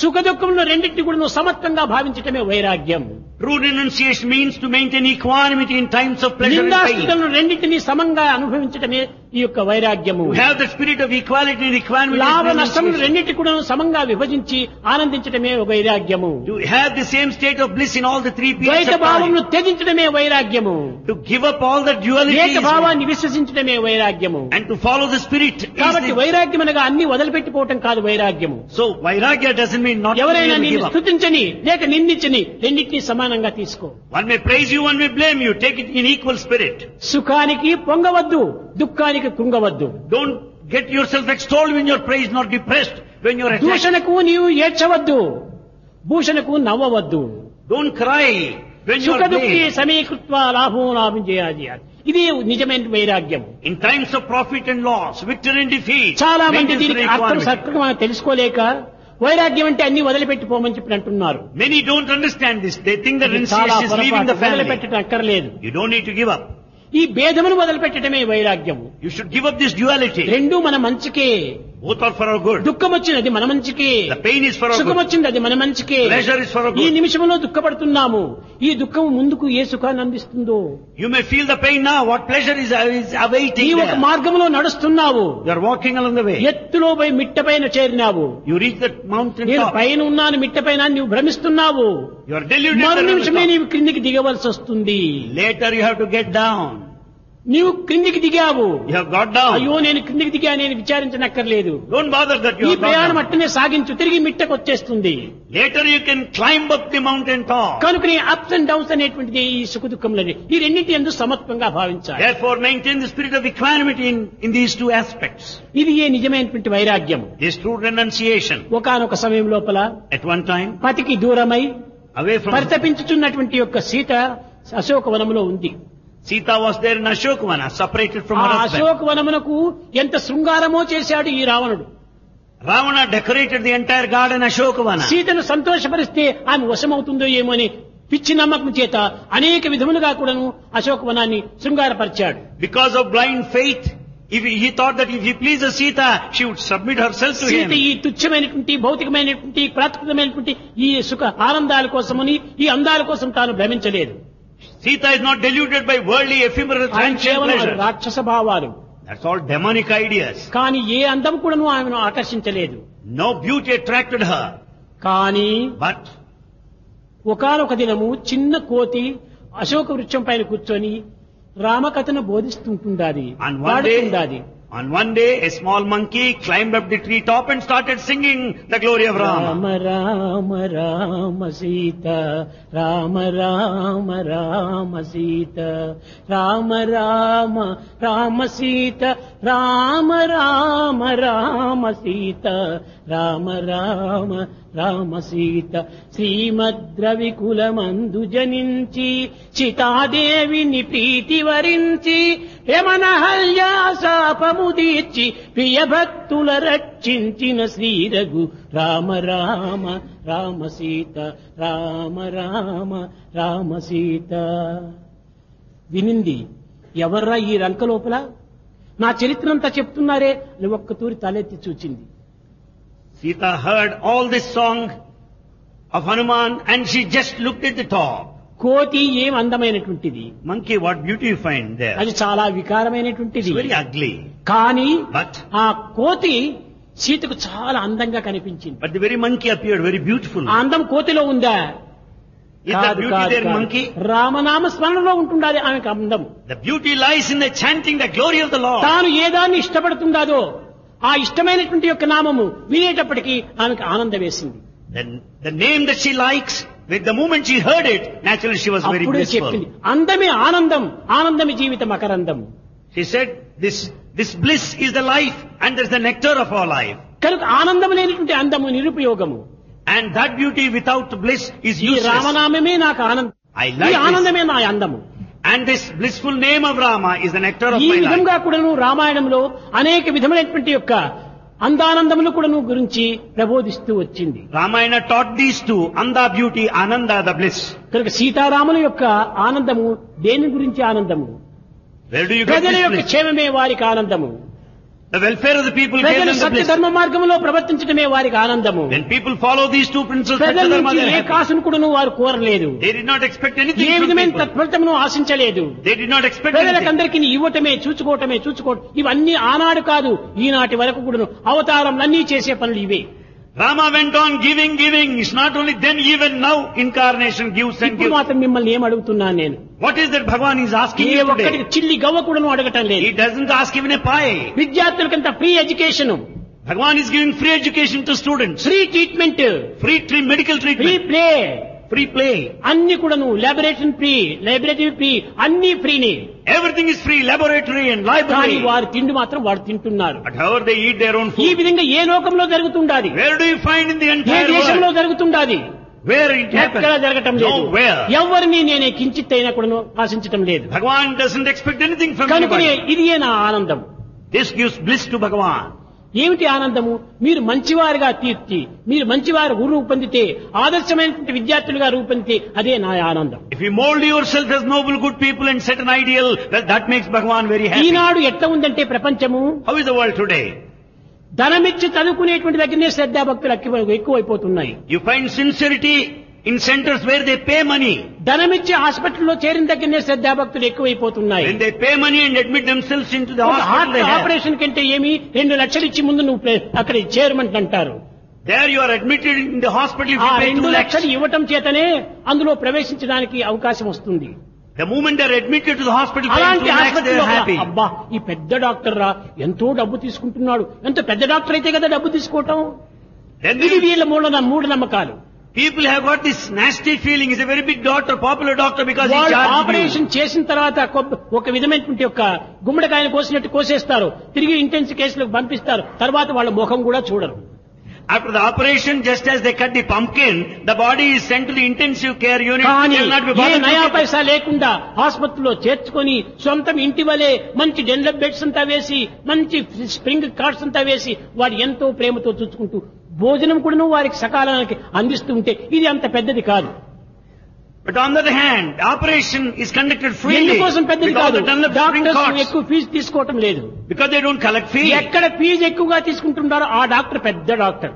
సుఖ దుఃఖంలో రెండింటిని కూడా నువ్వు సమత్వంగా భావించటమే వైరాగ్యం. True renunciation means to maintain equanimity in times of pleasure and pain. నిందాస్తులను రెండింటినీ సమంగా అనుభవించటమే ఈ యొక్క వైరాగ్యము. To have the spirit of equality and equanimity. లాభ is నష్టములు renunciation. రెండింటి కూడా సమంగా విభజించి ఆనందించటమే ఒక వైరాగ్యము. To have the same state of bliss in all the three periods ద్వైత of భావమును time. త్యజించడమే వైరాగ్యము. To give up all the duality ఏక భావాన్ని విశ్వసించడమే వైరాగ్యము. and to follow the spirit. is కాబట్టి the- వైరాగ్యం అనగా అన్ని వదిలిపెట్టిపోవటం కాదు వైరాగ్యము. So, vairagya doesn't mean not to ఎవరైనా really నిన్ను give up. స్తుతించని లేక నిందించని రెండింటినీ సమానంగా తీసుకో. One may praise you, one may blame you. Take it in equal spirit. సుఖానికి పొంగవద్దు, దుఃఖానికి కృంగవద్దు. Don't get yourself extolled when you're praised, nor depressed when you're attacked. దూషణకు నీవు ఏడ్చవద్దు, భూషణకు నవ్వవద్దు. Don't cry when సుఖ you're దుఃఖి blamed. సమీకృత్వ లాభం చేయాలి. ఇది నిజమైన వైరాగ్యం. In times of profit and loss, victory and defeat, చాలా మంది maintain దీనికి spirit అర్థం equanimity. సక్రమంగా తెలుసుకోలేక వైరాగ్యం అంటే అన్ని వదిలిపెట్టిపోమని చెప్పి అంటున్నారు. Many don't understand this. They think that ఇది చాలా renunciation is leaving పొరపాటు. the family. వదిలిపెట్టడం అక్కర్లేదు. You don't need to give up. ఈ భేదమును వదిలిపెట్టడమే వైరాగ్యము. You should give up this duality. రెండూ మన మంచికే. Both are for our good. దుఃఖం వచ్చినది మన మంచికే, The pain is for our సుఖం good. వచ్చింది అది మన మంచికే. Pleasure is for our ఈ good. నిమిషంలో దుఃఖపడుతున్నాము, ఈ దుఃఖం ముందుకు ఏ సుఖాన్ని అందిస్తుందో. You may feel the pain now. What pleasure is awaiting ఈ ఒక there? మార్గంలో నడుస్తున్నావు, You are walking along the way. ఎత్తులో పోయి మిట్ట పైన చేరినావు. You reach the mountain నేను top. పైన ఉన్నాను మిట్ట పైన నువ్వు భ్రమిస్తున్నావు. You are deluded. మరు that on the నిమిషమే top. నీవు క్రిందికి దిగవలసి వస్తుంది. Later you have to get down. నీవు క్రిందికి దిగావు, You have got down. అయ్యో నేను క్రిందికి దిగా నేను విచారించనక్కర్లేదు. Don't bother that you ఈ have got ప్రయాణం down. అట్టనే సాగించు, తిరిగి మిట్టకు వచ్చేస్తుంది. Later you can climb up the mountain top. కనుక నీ అప్స్ అండ్ డౌన్స్ అనేటువంటిది ఈ సుఖ దుఃఖములని ఈ రెండింటి యందు సమత్వంగా భావించాలి. Therefore maintain the spirit of equanimity in these two aspects. ఇది ఏ నిజమైనటువంటి వైరాగ్యం. This true renunciation. ఒకానొక సమయం లోపల At one time, పతికి దూరమై away from పరితపించుచున్నటువంటి యొక్క సీత అశోకవనములో ఉంది. Sita was there in Ashokavana, separated from ఆ her husband. అశోకవనమునకు ఎంత శృంగారమో చేశాడు ఈ రావణుడు. Ravana decorated the entire garden Ashokavana. సీతను సంతోషపరిస్తే ఆమె వశమవుతుందో ఏమో అని పిచ్చి నమ్మకం చేత అనేక విధములుగా కూడాను అశోకవనాన్ని శృంగారపరిచాడు. Because of blind faith, he thought that if he pleases Sita, she would submit herself to Sita him. ఈ తుచ్చమైనటువంటి భౌతికమైనటువంటి ప్రాకృతమైనటువంటి ఈ సుఖ ఆనందాల కోసమని ఈ అందాల కోసం తాను భ్రమించలేదు. Sita is not deluded by worldly, ephemeral, ఆయన transient కేవలం pleasures. రాక్షస భావాలు. That's all demonic ideas. కానీ ఏ అందం కూడాను ఆమెను ఆకర్షించలేదు. No beauty attracted her. కానీ But ఒకానొక దినము చిన్న కోతి అశోక వృక్షం పైన కూర్చొని రామకథను బోధిస్తుంటుండాది, And one day- పాడుతుండాది. On one day, a small monkey climbed up the tree top and started singing the glory of Rama. Rama Rama Rama Sita Rama Rama Rama Sita Rama Rama Rama Sita Rama Rama Rama Sita Rama Rama Rama Sita శ్రీమద్రవికులమందు జనించి సీతాదేవిని ప్రీతి వరించి యమనహల్యా శాపముదీర్చి ప్రియ భక్తుల రక్షించిన శ్రీరఘు రామ రామ రామ సీత రామ రామ రామ సీత. వినింది ఎవర్రా ఈ రంక లోపల, నా చరిత్రంతా చెప్తున్నారే అని ఒక్క తూరి తలెత్తి చూచింది. Sita heard all this song of Hanuman and she just looked at the top. కోతి ఏం అందమైనటువంటిది, Monkey, what beauty you find there. అది చాలా వికారమైనటువంటిది. It's very ugly. కానీ But ఆ కోతి సీతకు చాలా అందంగా కనిపించింది. the very monkey appeared very beautiful. ఆ అందం కోతిలో ఉందా? Is the beauty there in monkey? రామనామ స్మరణలో ఉంటుండాలి ఆమెకు అందం. The beauty lies in the chanting the glory of the Lord. తాను ఏదాన్ని ఇష్టపడుతుందాదో ఆ ఇష్టమైనటువంటి యొక్క నామము వినేటప్పటికీ ఆమెకు ఆనందం వేసింది. Then the name that she likes, with the moment she heard it, naturally she was very అప్పుడే blissful. చెప్పింది, అందమే ఆనందం, ఆనందమే జీవితం అకరందం. She said, this bliss is the life and there's the nectar of our life. కనుక ఆనందం లేనటువంటి అందము నిరుపయోగము. And that beauty without bliss is ఈ useless. రామనామమే నాకు ఆనందం, I ఈ like this. ఆనందమే నా అందము. And this blissful name of Rama is the nectar of ఈ my life. విధంగా కూడాను రామాయణంలో అనేక విధమైనటువంటి యొక్క అందానందములు కూడాను గురించి ప్రబోధిస్తూ వచ్చింది. Ramayana taught these two, Anda beauty, Ananda the bliss. కనుక సీతారాముల యొక్క ఆనందము దేని గురించి ఆనందము? Where do you get ప్రజల this యొక్క bliss? క్షేమమే వారికి ఆనందము. The welfare of the people gave ప్రజలు them the సత్య bliss. ధర్మ మార్గంలో ప్రవర్తించడమే వారికి ఆనందము. When people follow these two principles, ప్రజల Satya Dharma, నుంచి they ఏ are happy. కాసును కూడాను వారు కోరలేదు. They did not expect anything A from విధమైన people. తత్ఫలితమును ఆశించలేదు. They did not expect anything. ప్రజలకందరికీ ఇవ్వటమే, చూసుకోవటం ఇవన్నీ ఆనాడు కాదు, ఈనాటి వరకు కూడాను అవతారంలన్నీ చేసే పనులు ఇవే. Rama went on giving. It's not only then, even now, incarnation gives and ఇప్పుడు gives. మాత్రం మిమ్మల్ని ఏం అడుగుతున్నాను నేను? What is that Bhagavan is asking A you ఒక్కడికి today? చిల్లి గవ్వ కూడాను అడగటం లేదు. He doesn't ask even a pie. విద్యార్థులకంత free education, Bhagavan is giving free education to students. Free treatment, Medical ఫ్రీ treatment. Play, Free play. అన్ని కూడాను laboratory free, అన్ని ఫ్రీని. Everything is free. Laboratory and కానీ library. వారు తిండి మాత్రం వారు తింటున్నారు. But however they eat their own ఈ food. విధంగా ఏ లోకంలో జరుగుతుండాది? Where do you find in the A entire దేశంలో world? జరుగుతుండాది? Where it happens? ఎక్కడ జరగటం లేదు. Nowhere. ఎవరిని నేనే కించిత్ అయినా కూడా ఆశించటం లేదు. Bhagavan doesn't expect anything from కనుకనే anybody. ఇదియే నా ఆనందం. This gives bliss to Bhagavan. ఏమిటి ఆనందము? మీరు మంచివారుగా తీర్చి, మీరు మంచివారు రూపొందితే, ఆదర్శమైనటువంటి విద్యార్థులుగా రూపొందితే అదే నా ఆనందం. If you mold yourself as noble, good people and set an ideal, well, that makes Bhagavan very happy. ఈనాడు ఎట్లా ఉందంటే ప్రపంచము, How is the world today? ధనమిచ్చి చదువుకునేటువంటి దగ్గరనే శ్రద్ధాభక్తులు ఎక్కువైపోతున్నాయి. You find sincerity in centers where they pay money. ధనమిచ్చి హాస్పిటల్లో చేరిన దగ్గరనే శ్రద్ధాభక్తులు ఎక్కువైపోతున్నాయి. When they pay money and admit themselves into the ఒక hospital, heart they have. Operation కంటే ఏమి 2 లక్షలు ఇచ్చి ముందు నువ్వు అక్కడ చేరమంట అంటారు. There you are admitted in the hospital if ఆ you pay 2 2 lakhs. లక్షలు ఇవ్వటం చేతనే అందులో ప్రవేశించడానికి అవకాశం వస్తుంది. The moment they are admitted to the hospital, paying 2 అలాంటి lakhs, they హాస్పిటల్లో are happy. అబ్బా ఈ పెద్ద డాక్టర్ రా ఎంతో డబ్బు తీసుకుంటున్నాడు, ఎంత పెద్ద డాక్టర్ అయితే కదా డబ్బు తీసుకోవటం. Then ఇది they- వీళ్ళ మూఢనమ్మకాలు. people have got this nasty feeling. He's a very big doctor, popular doctor because he వాళ్ళు charges you. ఆపరేషన్ చేసిన తర్వాత ఒక విధమైనటువంటి ఒక గుమ్మడికాయను కోసినట్టు కోసేస్తారు, తిరిగి ఇంటెన్సివ్ కేసులకు పంపిస్తారు, తర్వాత వాళ్ళ ముఖం కూడా చూడరు. After the operation, just as they cut the pumpkin, the body is sent to the intensive care unit. కానీ They will not be A bothered to నయా get it. పైసా లేకుండా ఆసుపత్రిలో చేర్చుకొని సొంతం ఇంటి వలె మంచి డెన్లప్ బెడ్స్ అంతా వేసి, మంచి స్ప్రింగ్ కార్డ్స్ అంతా వేసి వారు ఎంతో ప్రేమతో చూసుకుంటూ భోజనం కూడా వారికి సకాలానికి అందిస్తూ ఉంటే ఇది అంత పెద్దది కాదు. But on the other hand, the operation is conducted freely. ఎందుకోసం పెద్దది With all కాదు, the Dunlop spring doctors cards. ఎక్కువ ఫీజు తీసుకోవటం లేదు. Because they don't collect fee. ఎక్కడ ఫీజు ఎక్కువగా తీసుకుంటున్నారో ఆ డాక్టర్ పెద్ద doctor.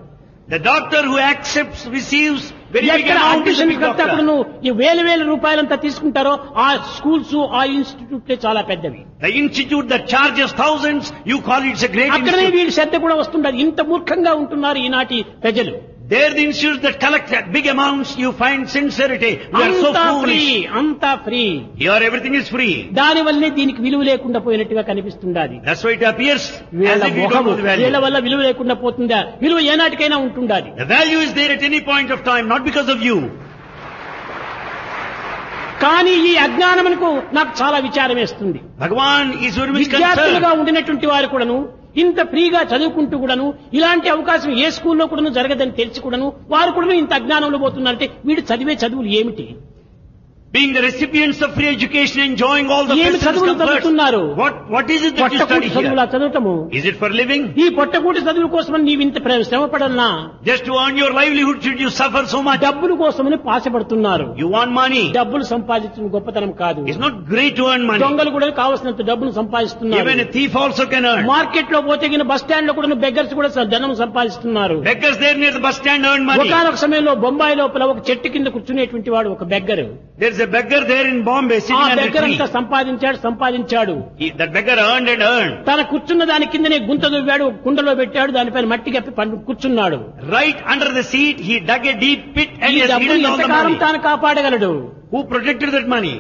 The doctor who accepts, receives very big ఎక్కడ amount is a operation big కడితే అప్పుడు doctor. నువ్వు ఈ వేల రూపాయలంతా తీసుకుంటారో ఆ స్కూల్స్ ఆ ఇన్స్టిట్యూట్లే చాలా పెద్దవి. The institute that charges thousands, you call it a great అక్కడనే institute. వీళ్ళ శ్రద్ధ కూడా వస్తుంటారు. ఇంత మూర్ఖంగా ఉంటున్నారు ఈనాటి ప్రజలు. There the institutes that collect big amounts, you find sincerity. We are so foolish. అంతా free. Here everything is free. దాని వల్లనే దీనికి విలువ లేకుండా పోయినట్టుగా కనిపిస్తుండాలి. That's why it appears as if you don't know the వీళ్ళ value. వల్ల విలువ లేకుండా పోతుందా? విలువ ఏనాటికైనా ఉంటుండాలి. The value is there at any point of time, not because of you. కానీ ఈ అజ్ఞానమునకు నాకు చాలా విచారం వేస్తుంది. Bhagavan is very much విద్యార్థులుగా concerned. ఉండినటువంటి వారు కూడాను ఇంత ఫ్రీగా చదువుకుంటూ కూడాను ఇలాంటి అవకాశం ఏ స్కూల్లో కూడాను జరగదని తెలిసి కూడాను వారు కూడా ఇంత అజ్ఞానంలో పోతున్నారంటే వీడు చదివే చదువులు ఏమిటి? Being the recipients of free education, enjoying all the ఏమి blessings చదువులు conferred. చదువుతున్నారు? What is it that you పొట్టకూటి study చదువులా here? చదవటము? Is it for living? ఈ పొట్టకూటి చదువుల కోసమని నీవు ఇంత శ్రమ పడాలనా? Just to earn your livelihood should you suffer so much? డబ్బుల కోసమని పాసపడుతున్నారు. You want money. డబ్బులు సంపాదించడం గొప్పతనం కాదు. It's not great to earn money. దొంగలు కూడా కావాల్సినంత డబ్బులు సంపాదిస్తున్నారు. Even a thief also can earn. Market లో పోతే బస్ స్టాండ్ లో కూడా బెగ్గర్స్ కూడా ధనం సంపాదిస్తున్నారు. Beggars there near the bus stand earn money. ఒకనొక సమయంలో బొంబాయి లోపల ఒక చెట్టు కింద కూర్చునేటువంటి వాడు ఒక beggar. There's a beggar there in Bombay ఆ sitting under a beggar tree. అంతా సంపాదించాడు. That beggar earned and earned. తన కూర్చున్న దాని కిందనే గుంత దువ్వాడు, కుండలో పెట్టాడు, దానిపైన మట్టి కప్పి కూర్చున్నాడు. Right under the seat, he dug a deep pit and ఈ he has డబ్బులు hidden all the ఎంతకాలం money. తాను కాపాడగలడు? Who protected that money?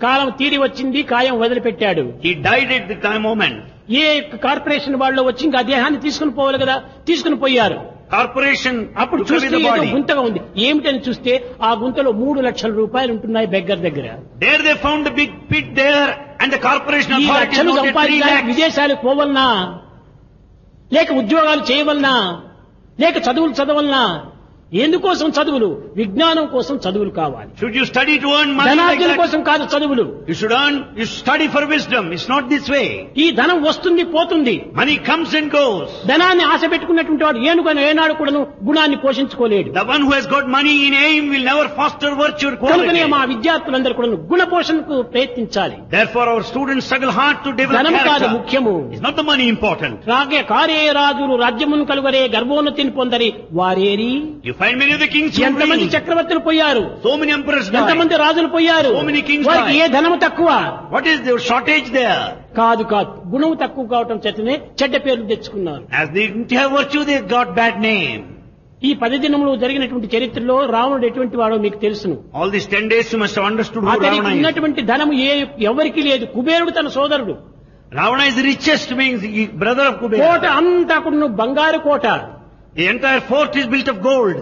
కాలం తీరి వచ్చింది, కాయం వదిలిపెట్టాడు. He died at the time moment. A corporation వాళ్ళు వచ్చి ఇంకా దేహాన్ని తీసుకుని పోవాలి కదా, తీసుకుని పోయారు. Corporation అప్పుడు took away చూస్తే the ఏదో body. గుంతగా ఉంది. ఏమిటని చూస్తే ఆ గుంతలో 3 లక్షల రూపాయలు ఉంటున్నాయి బెగ్గర్ దగ్గర. There they found a big pit there and the corporation ఈ authorities లక్షలు noted 3 సంపాదించడానికి lakhs. విదేశాలకు పోవలనా, లేక ఉద్యోగాలు చేయవలనా, లేక చదువులు చదవలనా? ఎందుకోసం చదువులు? విజ్ఞానం కోసం చదువులు కావాలి. Should you study to earn money like ధనార్జన that? కోసం కాదు చదువులు. You should study for wisdom. It's not this way. ఈ ధనం వస్తుంది పోతుంది. Money comes and goes. ధనాన్ని ఆశ పెట్టుకున్నటువంటి వాడు ఏనాడు కూడాను గుణాన్ని పోషించుకోలేడు. The one who has got money in aim will never foster virtue or కనుకనే quality. మా విద్యార్థులందరూ కూడాను గుణ పోషణకు ప్రయత్నించాలి. Therefore our students struggle hard to develop ధనము కాదు character. ముఖ్యము. It's not the money important. రాగే కారే రాజులు రాజ్యమును కలుగరే గర్భోన్నతిని పొందరి వారేరి. You find many of the kings who ఎంతమంది reign. చక్రవర్తులు పోయారు, So many emperors ఎంతమంది died. రాజులు పోయారు. So many kings వారికి ఏ died. ధనము తక్కువ? What is the shortage there? కాదు గుణము తక్కువ కావటం చేతనే చెడ్డ పేర్లు తెచ్చుకున్నారు. As they didn't have virtue, they got bad name. ఈ 10 దినములు జరిగినటువంటి చరిత్రలో రావణుడు ఎటువంటి వాడో మీకు తెలుసును. All these 10 days you must have understood who అతనికి Ravana is. ఉన్నటువంటి ధనము ఎవరికి లేదు. కుబేరుడు తన సోదరుడు. Ravana is the richest, means the brother of Kota Kubera. అంతా కూడా బంగారు కోట. The entire fort is built of gold.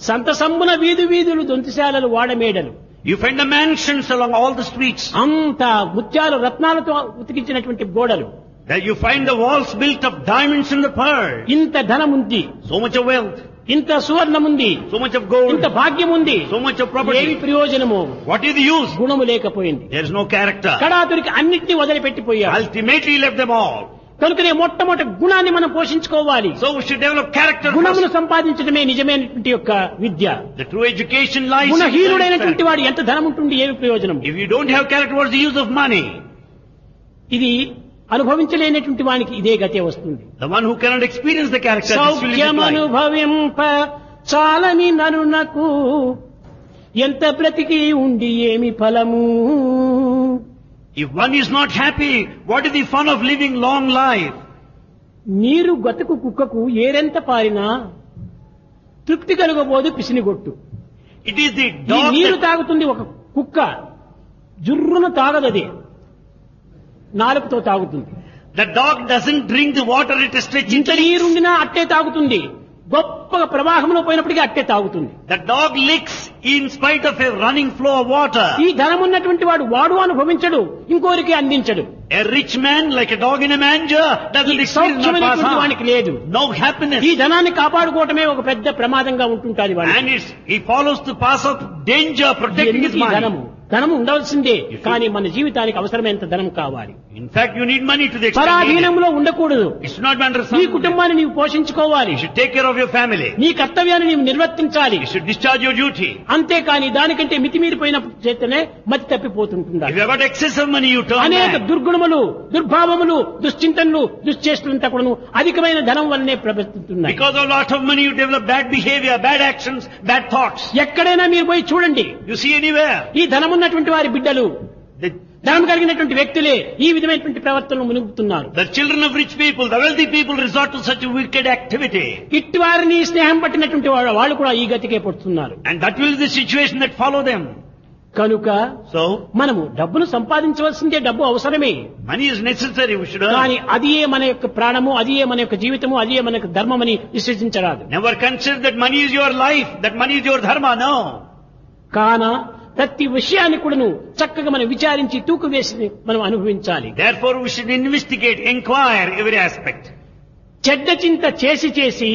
సంత సంబున వీధులు దొంతిశాలలు వాడమేడలు. You find the mansions along all the streets. అంత ముత్యాలు రత్నాలతో ఉతికించినటువంటి గోడలు. That you find the walls built of diamonds and the pearl. ఇంత ధనం ఉంది, So much of wealth, ఇంత సువర్ణం ఉంది, so much of gold, ఇంత భాగ్యం ఉంది. so much of ఏమి property. ప్రయోజనము? What is the use? గుణము లేకపోయింది. There is no character. కడాతురికి అన్నిటినీ వదిలిపెట్టిపోయారు. Ultimately left them all. కనుకనే మొట్టమొదటి గుణాన్ని మనం పోషించుకోవాలి. So we should develop character గుణమును first. సంపాదించడమే నిజమైనటువంటి యొక్క విద్య. The true education lies in గుణహీనుడైనటువంటి character. వాడు ఎంత ధనం ఉంటుంది, ఏమి ప్రయోజనం? If you don't have character, what's the use of money? ఇది అనుభవించలేనటువంటి వానికి ఇదే గతే వస్తుంది. The one who cannot experience the character, this will be life. సౌఖ్యమనుభవింప చాలని నరునకు ఎంత బ్రతికి ఉండి ఏమి ఫలము? If one is not happy, what is the fun of living long life? నీరు గతుకు కుక్కకు ఏరెంత పారినా తృప్తి కలుగబోదు పిసినిగొట్టు. It is the ఈ dog నీరు that, తాగుతుంది ఒక కుక్క, జుర్రున తాగదది, నాలుకతో తాగుతుంది. the dog doesn't drink the water, it is stretching. ఇంత నీరుండినా అట్టే తాగుతుంది. గొప్పగా ప్రవాహంలో పోయినప్పటికీ అట్టే తాగుతుంది. The dog licks in spite of a running flow of water. ఈ ధనం ఉన్నటువంటి వాడు అనుభవించడు, ఇంకోరికి అందించడు. A rich man, like a dog in a manger, doesn't ఈ experience not pass సౌఖ్యమైనటువంటి వానికి on. లేదు. No happiness. ఈ ధనాన్ని కాపాడుకోవటమే ఒక పెద్ద ప్రమాదంగా ఉంటుంటాది వాడికి. And he follows the path of danger, protecting his ఎందుకు ఈ mind. ధనము ఉండవలసిందే, కానీ మన జీవితానికి అవసరమైనంత ధనం కావాలి. In fact, you need money to the extent needed. పరాధీనంలో ఉండకూడదు. It should not be under నీ some. కుటుంబాన్ని నీవు పోషించుకోవాలి. You should take care of your family. నీ కర్తవ్యాన్ని నీవు నిర్వర్తించాలి. You should discharge your duty. అంతేకాని దానికంటే మితిమీరిపోయిన చేతనే మతి తప్పిపోతుంటుంది. If you have got excess of money, you turn అనేక back. దుర్గుణములు, దుర్భావములు, దుశ్చింతనలు, దుశ్చేష్టలంతా కూడాను అధికమైన ధనం వల్లనే ప్రవర్తిస్తున్నాయి. Because of a lot of money, you develop bad behavior, bad actions, bad thoughts. ఎక్కడైనా మీరు పోయి చూడండి, You see anywhere. ఈ ధనమున్నటువంటి వారి బిడ్డలు The ధనం కలిగినటువంటి వ్యక్తులే ఈ విధమైనటువంటి ప్రవర్తనలు మునుగుతున్నారు. The children of rich people, the wealthy people resort to such a wicked activity. ఇట్టివారిని స్నేహం పట్టినటువంటి వాళ్ళు కూడా ఈ గతికే పడుతున్నారు. And that will be the situation that follow them. కనుక So, మనము డబ్బును సంపాదించవలసిందే, డబ్బు అవసరమే. money is necessary, we should earn. కానీ అదియే మన యొక్క ప్రాణము, అదియే మన యొక్క జీవితము, అదియే మన యొక్క ధర్మమని విశ్వసించరాదు. Never consider that money is your life, that money is your dharma, no. కాన ప్రతి విషయాన్ని కూడాను చక్కగా మనం విచారించి తూకు వేసి మనం అనుభవించాలి. Therefore, we should investigate, inquire every aspect. చెడ్డ చింత చేసి చేసి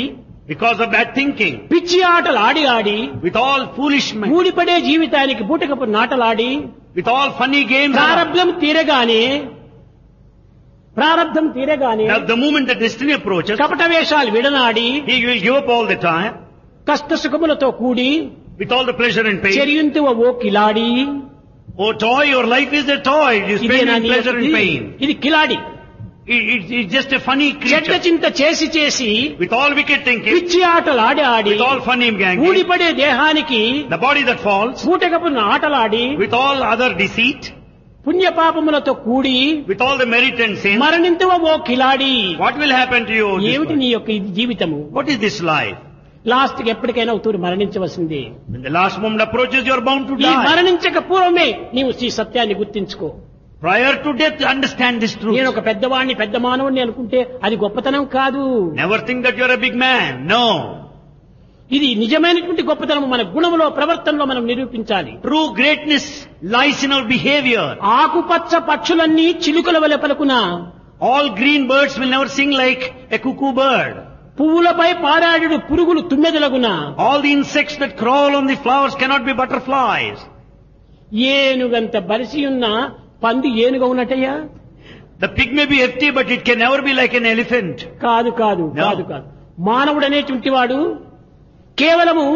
Because of bad thinking, పిచ్చి ఆటలు ఆడి ఆడి with all foolish men, ఊడిపడే జీవితానికి బూటకపు నాటలాడి with all funny games, ప్రారబ్ధం తీరగానే now the moment the destiny approaches, కపట వేషాలు విడనాడి he will give up all the time, కష్ట సుఖములతో కూడి with all the pleasure and pain. చెరియుంతువ oh కిలాడి. Oh toy, your life is a toy, you spend ఇదేనా in నీ pleasure and యొక్క- pain. ఇది కిలాడి. It's just a funny చెడ్డ creature. చింత చేసి చేసి With all wicked thinking, పిచ్చి ఆటలు ఆడి ఆడి with all funny gang, ఊడిపడే దేహానికి the body that falls, బూటకపు ఆటలాడి with all other deceit, పుణ్యపాపములతో కూడి with all the merit and sin, మరణింతువ oh కిలాడి. what will happen to you? ఏమిటి నీ యొక్క ఇది జీవితము? What is this life? Last కి ఎప్పటికైనా అవుతూ మరణించవలసిందే. When the last moment approaches, you are bound to ఈ die. మరణించక పూర్వమే నీవు ఈ సత్యాన్ని గుర్తించుకో. Prior to death, understand this truth. నేను ఒక పెద్దవాడిని, పెద్ద మానవుడిని అనుకుంటే అది గొప్పతనం కాదు. Never think that you are a big man. No. ఇది నిజమైనటువంటి గొప్పతనం మన గుణములో, ప్రవర్తనలో మనం నిరూపించాలి. True greatness lies in our behavior. ఆకుపచ్చ పక్షులన్నీ చిలుకల వలె పలుకునా, All green birds will never sing like a cuckoo bird. పువ్వులపై పారాడు పురుగులు తుమ్మెదలగునా, All the insects that crawl on the flowers cannot be butterflies. ఏనుగంత బలిసి ఉన్న పంది ఏనుగ ఉన్నట్టయ్యా? The pig may be hefty, but it can never be like an elephant. కాదు కాదు No. కాదు కాదు. మానవుడు అనేటువంటి వాడు కేవలము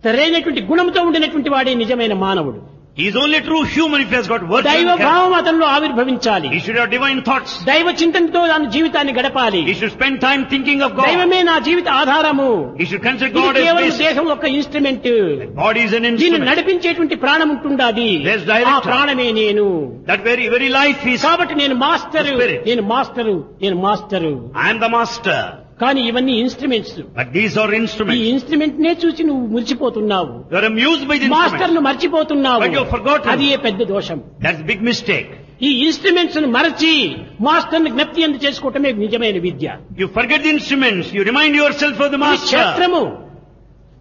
సరైనటువంటి గుణంతో ఉండినటువంటి వాడే నిజమైన మానవుడు. He is only a true human if he has got virtue. దైవ and character. భావం అతనిలో ఆవిర్భవించాలి. He should have divine thoughts. దైవ చింతనతో తన జీవితాన్ని గడపాలి. He should spend time thinking of God. దైవమే నా జీవిత ఆధారము. He should consider ఇది God as కేవలం basic. దేహం యొక్క ఇన్స్ట్రుమెంట్. Body is an దీన్ని instrument. నడిపించేటువంటి ప్రాణం ఉంటుండాది. Yes, director. ఆ ప్రాణమే నేను. That very life is. కాబట్టి నేను మాస్టరు, The spirit. నేను master. I am the master. కానీ ఇవన్నీ ఇన్స్ట్రుమెంట్స్. But these are ఈ instruments. ఇన్స్ట్రుమెంట్ నే చూసి నువ్వు మురిచిపోతున్నావు, You are amused by the master instruments. ను మర్చిపోతున్నావు. But you have forgotten. అది ఏ పెద్ద దోషం. That's a big mistake. ఈ ఇన్స్ట్రుమెంట్స్ ను మరచి మాస్టర్ ని జ్ఞప్తి ఎందు చేసుకోవటమే నిజమైన విద్య. You forget the instruments. You remind yourself of the ఇది master. క్షేత్రము.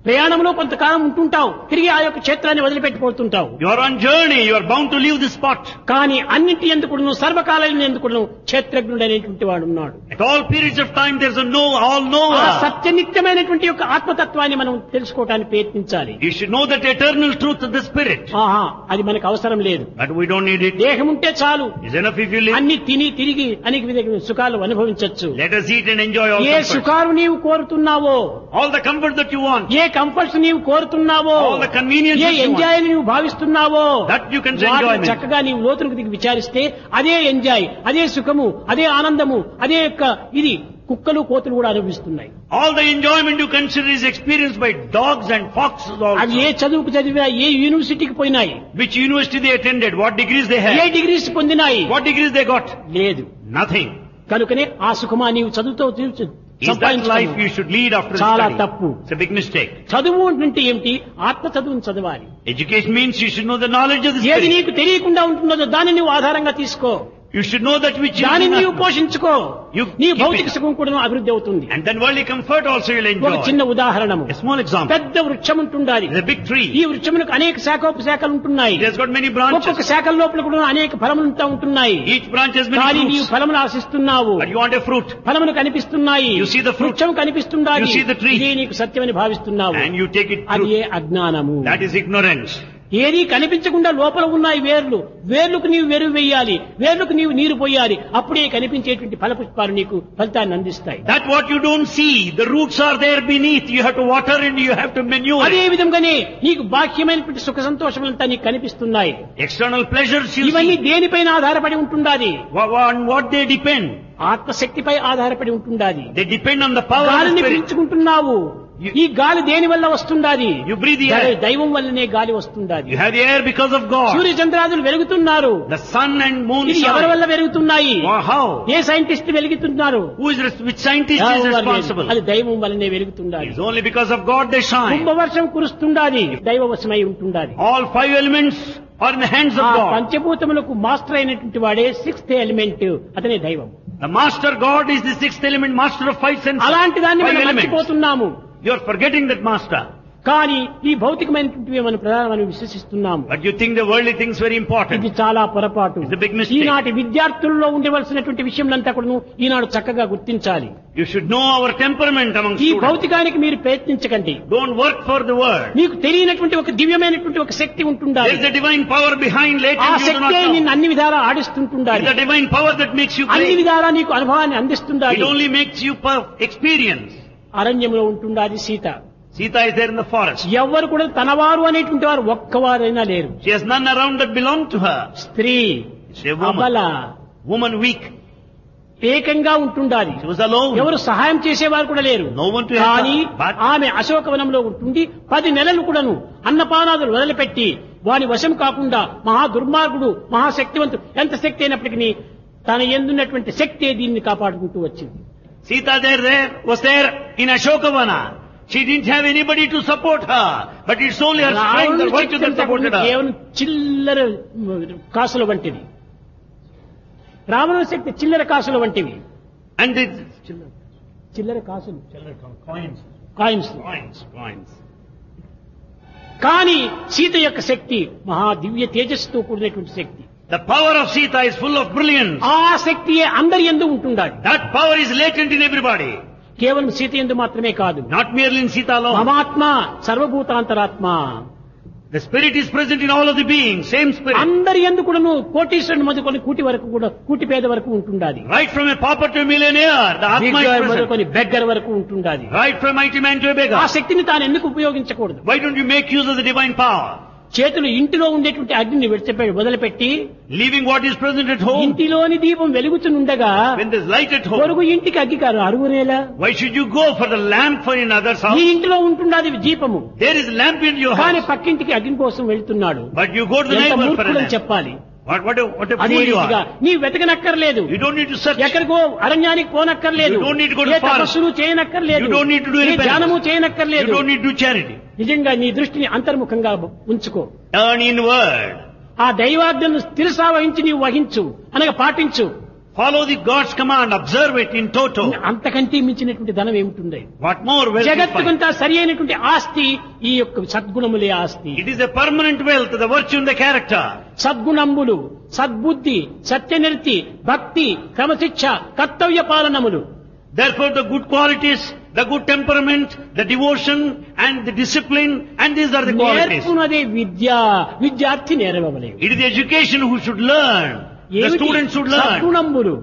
ప్రయాణంలో కొంతకాలం ఉంటుంటావు, తిరిగి ఆ యొక్క క్షేత్రాన్ని వదిలిపెట్టిపోతుంటావు. You are on journey. You are bound to leave the spot. కానీ అన్నింటి ఎందుకును, సర్వకాలం ఎందుకును క్షేత్రజ్ఞుడు అనేటువంటి వాడు ఉన్నాడు. At all periods of time, there is a all ఆ knower. సత్యనిత్యమైనటువంటి యొక్క ఆత్మతత్వాన్ని మనం తెలుసుకోవడానికి ప్రయత్నించాలి. You should know that eternal truth of the spirit. ఆహా, అది మనకు అవసరం లేదు. But we don't need it. దేహం ఉంటే చాలు, It's enough if you live. అన్ని తిని తిరిగి అనేక విధమైన సుఖాలు అనుభవించవచ్చు. Let us eat and enjoy all A comforts. సుఖాలు నీవు కోరుతున్నావో, All the comfort that you want. A comforts నీవు కోరుతున్నావో, All the conveniences A you want. Enjoy నీవు భావిస్తున్నావో, That you can say వాటిని enjoyment. చక్కగా నీవు లోతులకు దిగి విచారిస్తే అదే ఎంజాయ్, అదే సుఖము, అదే ఆనందము, అదే యొక్క ఇది కుక్కలు కోతులు కూడా అనుభవిస్తున్నాయి. All the enjoyment you consider is experienced by dogs and foxes అవి ఏ also. చదువుకు చదివినా, ఏ యూనివర్సిటీకి పోయినాయి, Which university they attended, what degrees they ఏ had, డిగ్రీస్ పొందినాయి, what degrees they got. లేదు. Nothing. కనుకనే ఆ సుఖమా నీవు చదువుతో Is that life you should lead after the చాలా study? తప్పు. It's a big mistake. చదువు అంటే ఏమిటి? ఆత్మ చదువును చదవాలి. Education means you should know the knowledge of the ఏది spirit. నీకు తెలియకుండా ఉంటున్నదో దాన్ని నువ్వు ఆధారంగా తీసుకో, You should know that which is దానిని enough. నీవు పోషించుకో. You నీ keep భౌతిక it. సుఖం కూడా అభివృద్ధి అవుతుంది. And then worldly comfort also you'll ఒక enjoy. చిన్న ఉదాహరణము, A small example. పెద్ద వృక్షం ఉంటుండాలి. There's a big tree. ఈ వృక్షమునకు అనేక శాఖోపశాఖలు ఉంటున్నాయి. It has got many ఒక్కొక్క branches. శాఖల లోపల కూడా అనేక ఫలములు ఉంటున్నాయి. Each branch has కానీ many నీవు fruits. ఫలమును ఆశిస్తున్నావు, But you want a fruit. ఫలములు కనిపిస్తున్నాయి, You see the fruit. వృక్షం కనిపిస్తుండాలి, You see the tree. ఇదే నీకు సత్యమని భావిస్తున్నావు. And you take it అది through. ఏ అజ్ఞానము. That is ignorance. ఏది కనిపించకుండా లోపల ఉన్నాయి వేర్లు, వేర్లకు నీవు వెరువు వేయాలి, వేర్లకు నీవు నీరు పోయాలి, అప్పుడే కనిపించేటువంటి ఫలపుష్పాలు నీకు ఫలితాన్ని అందిస్తాయి. That what you don't see, the roots are there beneath. You have to water and you have to manure అదే it. విధంగానే నీకు బాహ్యమైనటువంటి సుఖ సంతోషములంతా నీకు కనిపిస్తున్నాయి. External pleasures you ఇవన్నీ see. దేనిపైన ఆధారపడి ఉంటుండాలి? On what they depend. ఆత్మశక్తిపై ఆధారపడి ఉంటుండాలి. They depend on the power of గాలిని the spirit. పీల్చుకుంటున్నావు, ఈ గాలి దేని వల్ల వస్తుండాది? You breathe the air. దైవం వల్లనే గాలి వస్తుండాది. You have the air because of God. Surya చంద్రాదులు వెలుగుతున్నారు. The sun and moon ఇది ఎవరి వల్ల వెలుగుతున్నాయి? How? ఏ సైంటిస్ట్ వెలుగుతున్నారు? Which scientist is responsible? అది దైవం వల్లనే వెలుగుతుండాలి. It's only because of God they shine. కుంభవర్షం కురుస్తుండాది, దైవవశమై ఉంటుండాది. All 5 elements are in the hands of God. పంచభూతములకు మాస్టర్ అయినటువంటి వాడే 6th ఎలిమెంట్, అతనే దైవం. The master God is the 6th element, master of 5 senses. అలాంటి దాన్ని 5 మనం elements. మర్చిపోతున్నాము. You are forgetting that master. కానీ ఈ భౌతికమైనటువంటివి మనం ప్రధానమని విశ్వసిస్తున్నాము. But you think the worldly things very important. ఇది చాలా పొరపాటు. It's a big mistake. ఈనాటి విద్యార్థుల్లో ఉండవలసినటువంటి విషయంలంతా కూడా ఈనాడు చక్కగా గుర్తించాలి. You should know our temperament among ఈ students. భౌతికానికి మీరు ప్రయత్నించకండి. Don't work for the world. మీకు తెలియనటువంటి ఒక దివ్యమైనటువంటి ఒక శక్తి ఉంటుండాలి. There is a divine power behind latent ఆ you do not శక్తే know. నిన్ను అన్ని విధాలా It ఆడిస్తుంటుండాలి. is the divine power that makes you అన్ని great. విధాలా నీకు అనుభవాన్ని అందిస్తుండాలి. It only makes you experience. అరణ్యంలో ఉంటుండాలి Sita. Sita is there in the forest. ఎవ్వరు కూడా తనవారు అనేటువంటి వారు ఒక్కవారైనా లేరు. She has none around that belong to her. స్త్రీ, She is a woman. అబల, Woman weak. ఏకంగా ఉంటుండాలి. She was alone. ఎవరు సహాయం చేసేవారు కూడా లేరు. No one to help కానీ her. But ఆమె అశోకవనంలో ఉంటుండి 10 నెలలు కూడాను అన్నపానాదులు వదిలిపెట్టి వాని వశం కాకుండా మహా దుర్మార్గుడు, మహాశక్తివంతుడు, ఎంత శక్తి అయినప్పటికీ తన ఎందున్నటువంటి శక్తే దీన్ని కాపాడుకుంటూ వచ్చింది. Sita was there in Ashokavana. She didn't have anybody to support her. But it's only her strength and virtue that supported her. కేవలం చిల్లర కాసుల వంటిది. రావణుని శక్తి చిల్లర కాసుల వంటివి. And it's చిల్లర కాసులు, coins. కాయిన్స్. కానీ సీత యొక్క శక్తి మహా దివ్య తేజస్సుతో కూడినటువంటి శక్తి. The power of Sita is full of brilliance. ఆ శక్తియే అందరి యందు ఉంటుండాలి. That power is latent in everybody. కేవలం సీత యందు మాత్రమే కాదు. Not merely in Sita alone. మమాత్మ సర్వభూతాంతరాత్మ. The spirit is present in all of the beings. Same spirit. అందరి యందు కూడాను కోటీశ్వరుని మొదలుకొని కూటి వరకు కూడా, కూటి పేద వరకు ఉంటుండాలి. Right from a pauper to a millionaire, the Atma is present. మొదలుకొని బెగ్గర్ వరకు ఉంటుండాలి. Right from a mighty man to a beggar. ఆ శక్తిని తాను ఎందుకు ఉపయోగించకూడదు? Why don't you make use of the divine power? చేతులు ఇంటిలో ఉండేటువంటి అగ్నిని వదిలిపెట్టి Leaving what is present at home. ఇంటిలోని దీపం వెలుగుతుండగా When there's light at home, పొరుగు ఇంటికి అగ్గి కాదు అరుగునేలా. why should you go for the lamp for in others' ఈ house? ఇంటిలో ఉంటుండది దీపము, There is lamp in your కానీ house. పక్కింటికి అగ్ని కోసం వెళ్తున్నాడు. But you go to the ఎంత neighbor for a మూర్ఖుడని lamp. చెప్పాలి. What a అదే fool you రీతిగా are. నీవు వెతకనక్కర్లేదు. You don't need to search. ఎక్కడికో అరణ్యానికి పోనక్కర్లేదు. You don't need to go to A forest. తపస్సులు చేయనక్కర్లేదు. You don't need to do any ఏ ధ్యానము penance. You చేయనక్కర్లేదు. don't need to do charity. నిజంగా నీ దృష్టిని అంతర్ముఖంగా ఉంచుకో. Turn inward. ఆ దైవాజ్ఞను స్థిరసా వహించి నీవు వహించు అనగా పాటించు. Follow the God's command. Observe it in toto. అంతకంటే మించినటువంటి ధనం ఏమిటి? What more wealth you find? జగత్తుకంతా సరి అయినటువంటి ఆస్తి ఈ యొక్క సద్గుణములే ఆస్తి. It is a permanent wealth, the virtue and the character. సద్గుణంబులు, సద్బుద్ధి, సత్యనిర్తి, భక్తి, క్రమశిక్ష, కర్తవ్య పాలనములు. Therefore the good qualities, the good temperament, the devotion and the discipline, and these are the qualities. నేర్పునదే విద్య, విద్యార్థి నేర్వవలెను. It is the education who should learn. The students should learn. సద్గుణంబులు,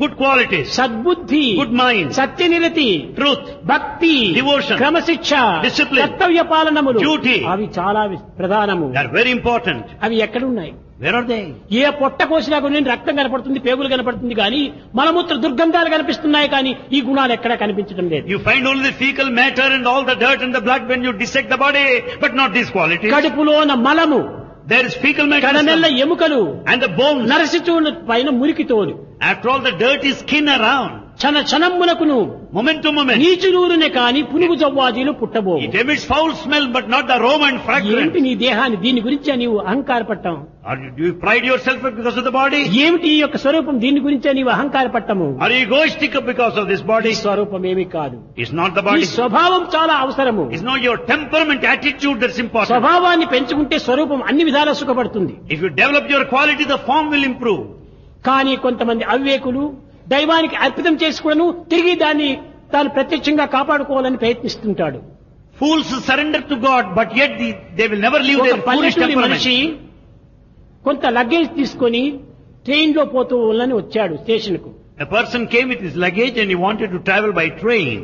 Good qualities, సద్బుద్ధి, good mind, సత్యనిరతి, truth, భక్తి, devotion, క్రమశిక్ష, discipline, కర్తవ్య పాలనములు, duty. అవి చాలా ప్రధానము. they are very important. అవి ఎక్కడున్నాయి? Where are they? ఏ పొట్ట కోసినా కొన్ని రక్తం కనపడుతుంది, పేగులు కనపడుతుంది, కానీ మలమూత్ర దుర్గంధాలు కనిపిస్తున్నాయి, కానీ ఈ గుణాలు ఎక్కడా కనిపించడం లేదు. You find only the fecal matter and all the dirt and the blood when you dissect the body, but not these qualities. కడుపులోన మలము, There is fecal matter కడనెల్ల ఎముకలు, and the bones. నరసిచూడు పైన మురికితోలు, After all, the dirty skin around. క్షణమునకును Moment to moment. నీచునూరునే కాని పునుగు జవ్వాజీలు పుట్టబో. It emits foul smell, but not the aroma and fragrance. ఏమిటి నీ దేహాన్ని దీని గురించి నీవు అహంకారపట్టం? Do you pride yourself because of the body? ఏమిటి ఈ యొక్క స్వరూపం, దీని గురించే నీవు అహంకారపట్టము? Are you egoistic because of this body? స్వరూపం ఏమి కాదు. It's not the ఈ body. స్వభావం చాలా అవసరము. It's not your temperament, attitude that's important. స్వభావాన్ని పెంచుకుంటే స్వరూపం అన్ని విధాలా సుఖపడుతుంది. If you develop your quality, the form will improve. కానీ కొంతమంది అవివేకులు దైవానికి అర్పితం చేసుకును తిరిగి దాన్ని తాను ప్రత్యక్షంగా కాపాడుకోవాలని ప్రయత్నిస్తుంటాడు. Fools surrender to God, but yet they will never leave their foolish పల్లెటూరి temperament. మనిషి కొంత లగేజ్ తీసుకొని ట్రైన్ లో పోతూ అని వచ్చాడు స్టేషన్ కు. A person came with his luggage and he wanted to travel by train.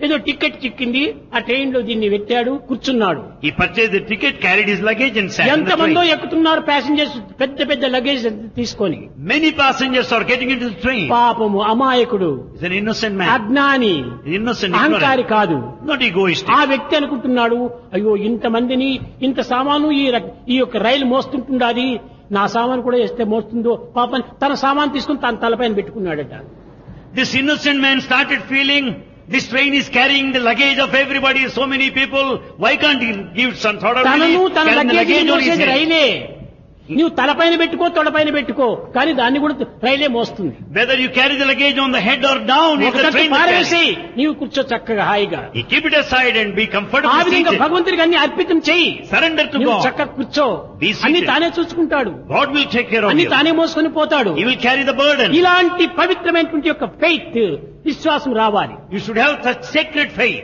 ఏదో టికెట్ చిక్కింది, ఆ ట్రైన్ లో దీన్ని పెట్టాడు, కూర్చున్నాడు. He purchased the ticket, carried his luggage and sat in the ఎంతమందో train. ఎక్కుతున్నారు ప్యాసింజర్స్, పెద్ద పెద్ద లగేజ్ తీసుకొని. Many passengers are getting into the train. పాపము అమాయకుడు, He's an innocent man. అజ్ఞాని, Innocent, అహంకారి ignorant. కాదు. Not egoistic. ఆ వ్యక్తి అనుకుంటున్నాడు, అయ్యో ఇంతమందిని ఇంత సామాను ఈ యొక్క రైలు మోస్తుంటుండాది, నా సామాను కూడా వేస్తే మోస్తుందో పాపం, తన సామాను తీసుకుని తన తలపైన పెట్టుకున్నాడట. This innocent man started feeling, this train is carrying the luggage of everybody, so many people, why can't he give some sort of తనను relief? తన Carrying the luggage luggage on his మోసేది head. రైలే. నువ్వు తలపైన పెట్టుకో, తొడపైన పెట్టుకో, కానీ దాన్ని కూడా రైలే మోస్తుంది. Whether you carry the luggage on the head or down, it's the ఒకటి train that పారేసి carries. నీవు కూర్చో చక్కగా హాయిగా. You keep it aside and be ఆ comfortably విధంగా seated. భగవంతుడికి అన్ని అర్పితం చెయ్యి. Surrender to నువ్వు God. చక్కగా కూర్చో, Be seated. అన్ని తానే చూసుకుంటాడు, God will take care of అన్ని you. తానే మోసుకొని పోతాడు. He will carry the burden. ఇలాంటి పవిత్రమైనటువంటి యొక్క ఫెయిత్, విశ్వాసం రావాలి. You should have such sacred faith.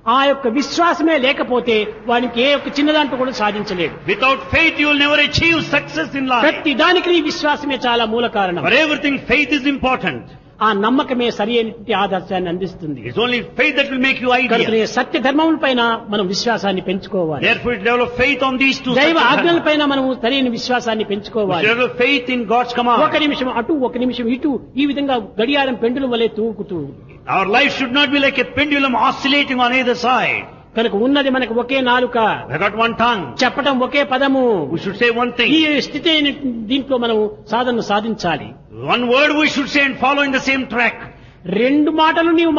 ఆ యొక్క విశ్వాసమే లేకపోతే వానికి ఏ ఒక్క చిన్నదాంట్లో కూడా సాధించలేడు. Without faith, you will never achieve success in life. ప్రతి దానికి నీ విశ్వాసమే చాలా మూల కారణం. For everything, faith is important. ఆ నమ్మకమే సరి అయినటువంటి ఆదర్శాన్ని అందిస్తుంది. It's only faith that will make you కనుకనే ideal. సత్య ధర్మముల పైన మనం విశ్వాసాన్ని పెంచుకోవాలి. Therefore, develop faith on these two. దైవ Satya ఆజ్ఞల dharma. పైన మనము సరైన విశ్వాసాన్ని We పెంచుకోవాలి. should develop faith in God's ఒక command. నిమిషం అటు, ఒక నిమిషం ఇటు, ఈ విధంగా గడియారం పెండుల వలె తూగుతూ. Our life should not be like a pendulum oscillating on either side. కనుక ఉన్నది మనకు ఒకే నాలుక, We have got one tongue. చెప్పటం ఒకే పదము. We should say one ఈ thing. స్థితి అయిన దీంట్లో మనం సాధన సాధించాలి. One word we should say and follow in the same track. రెండు మాటలు నీవు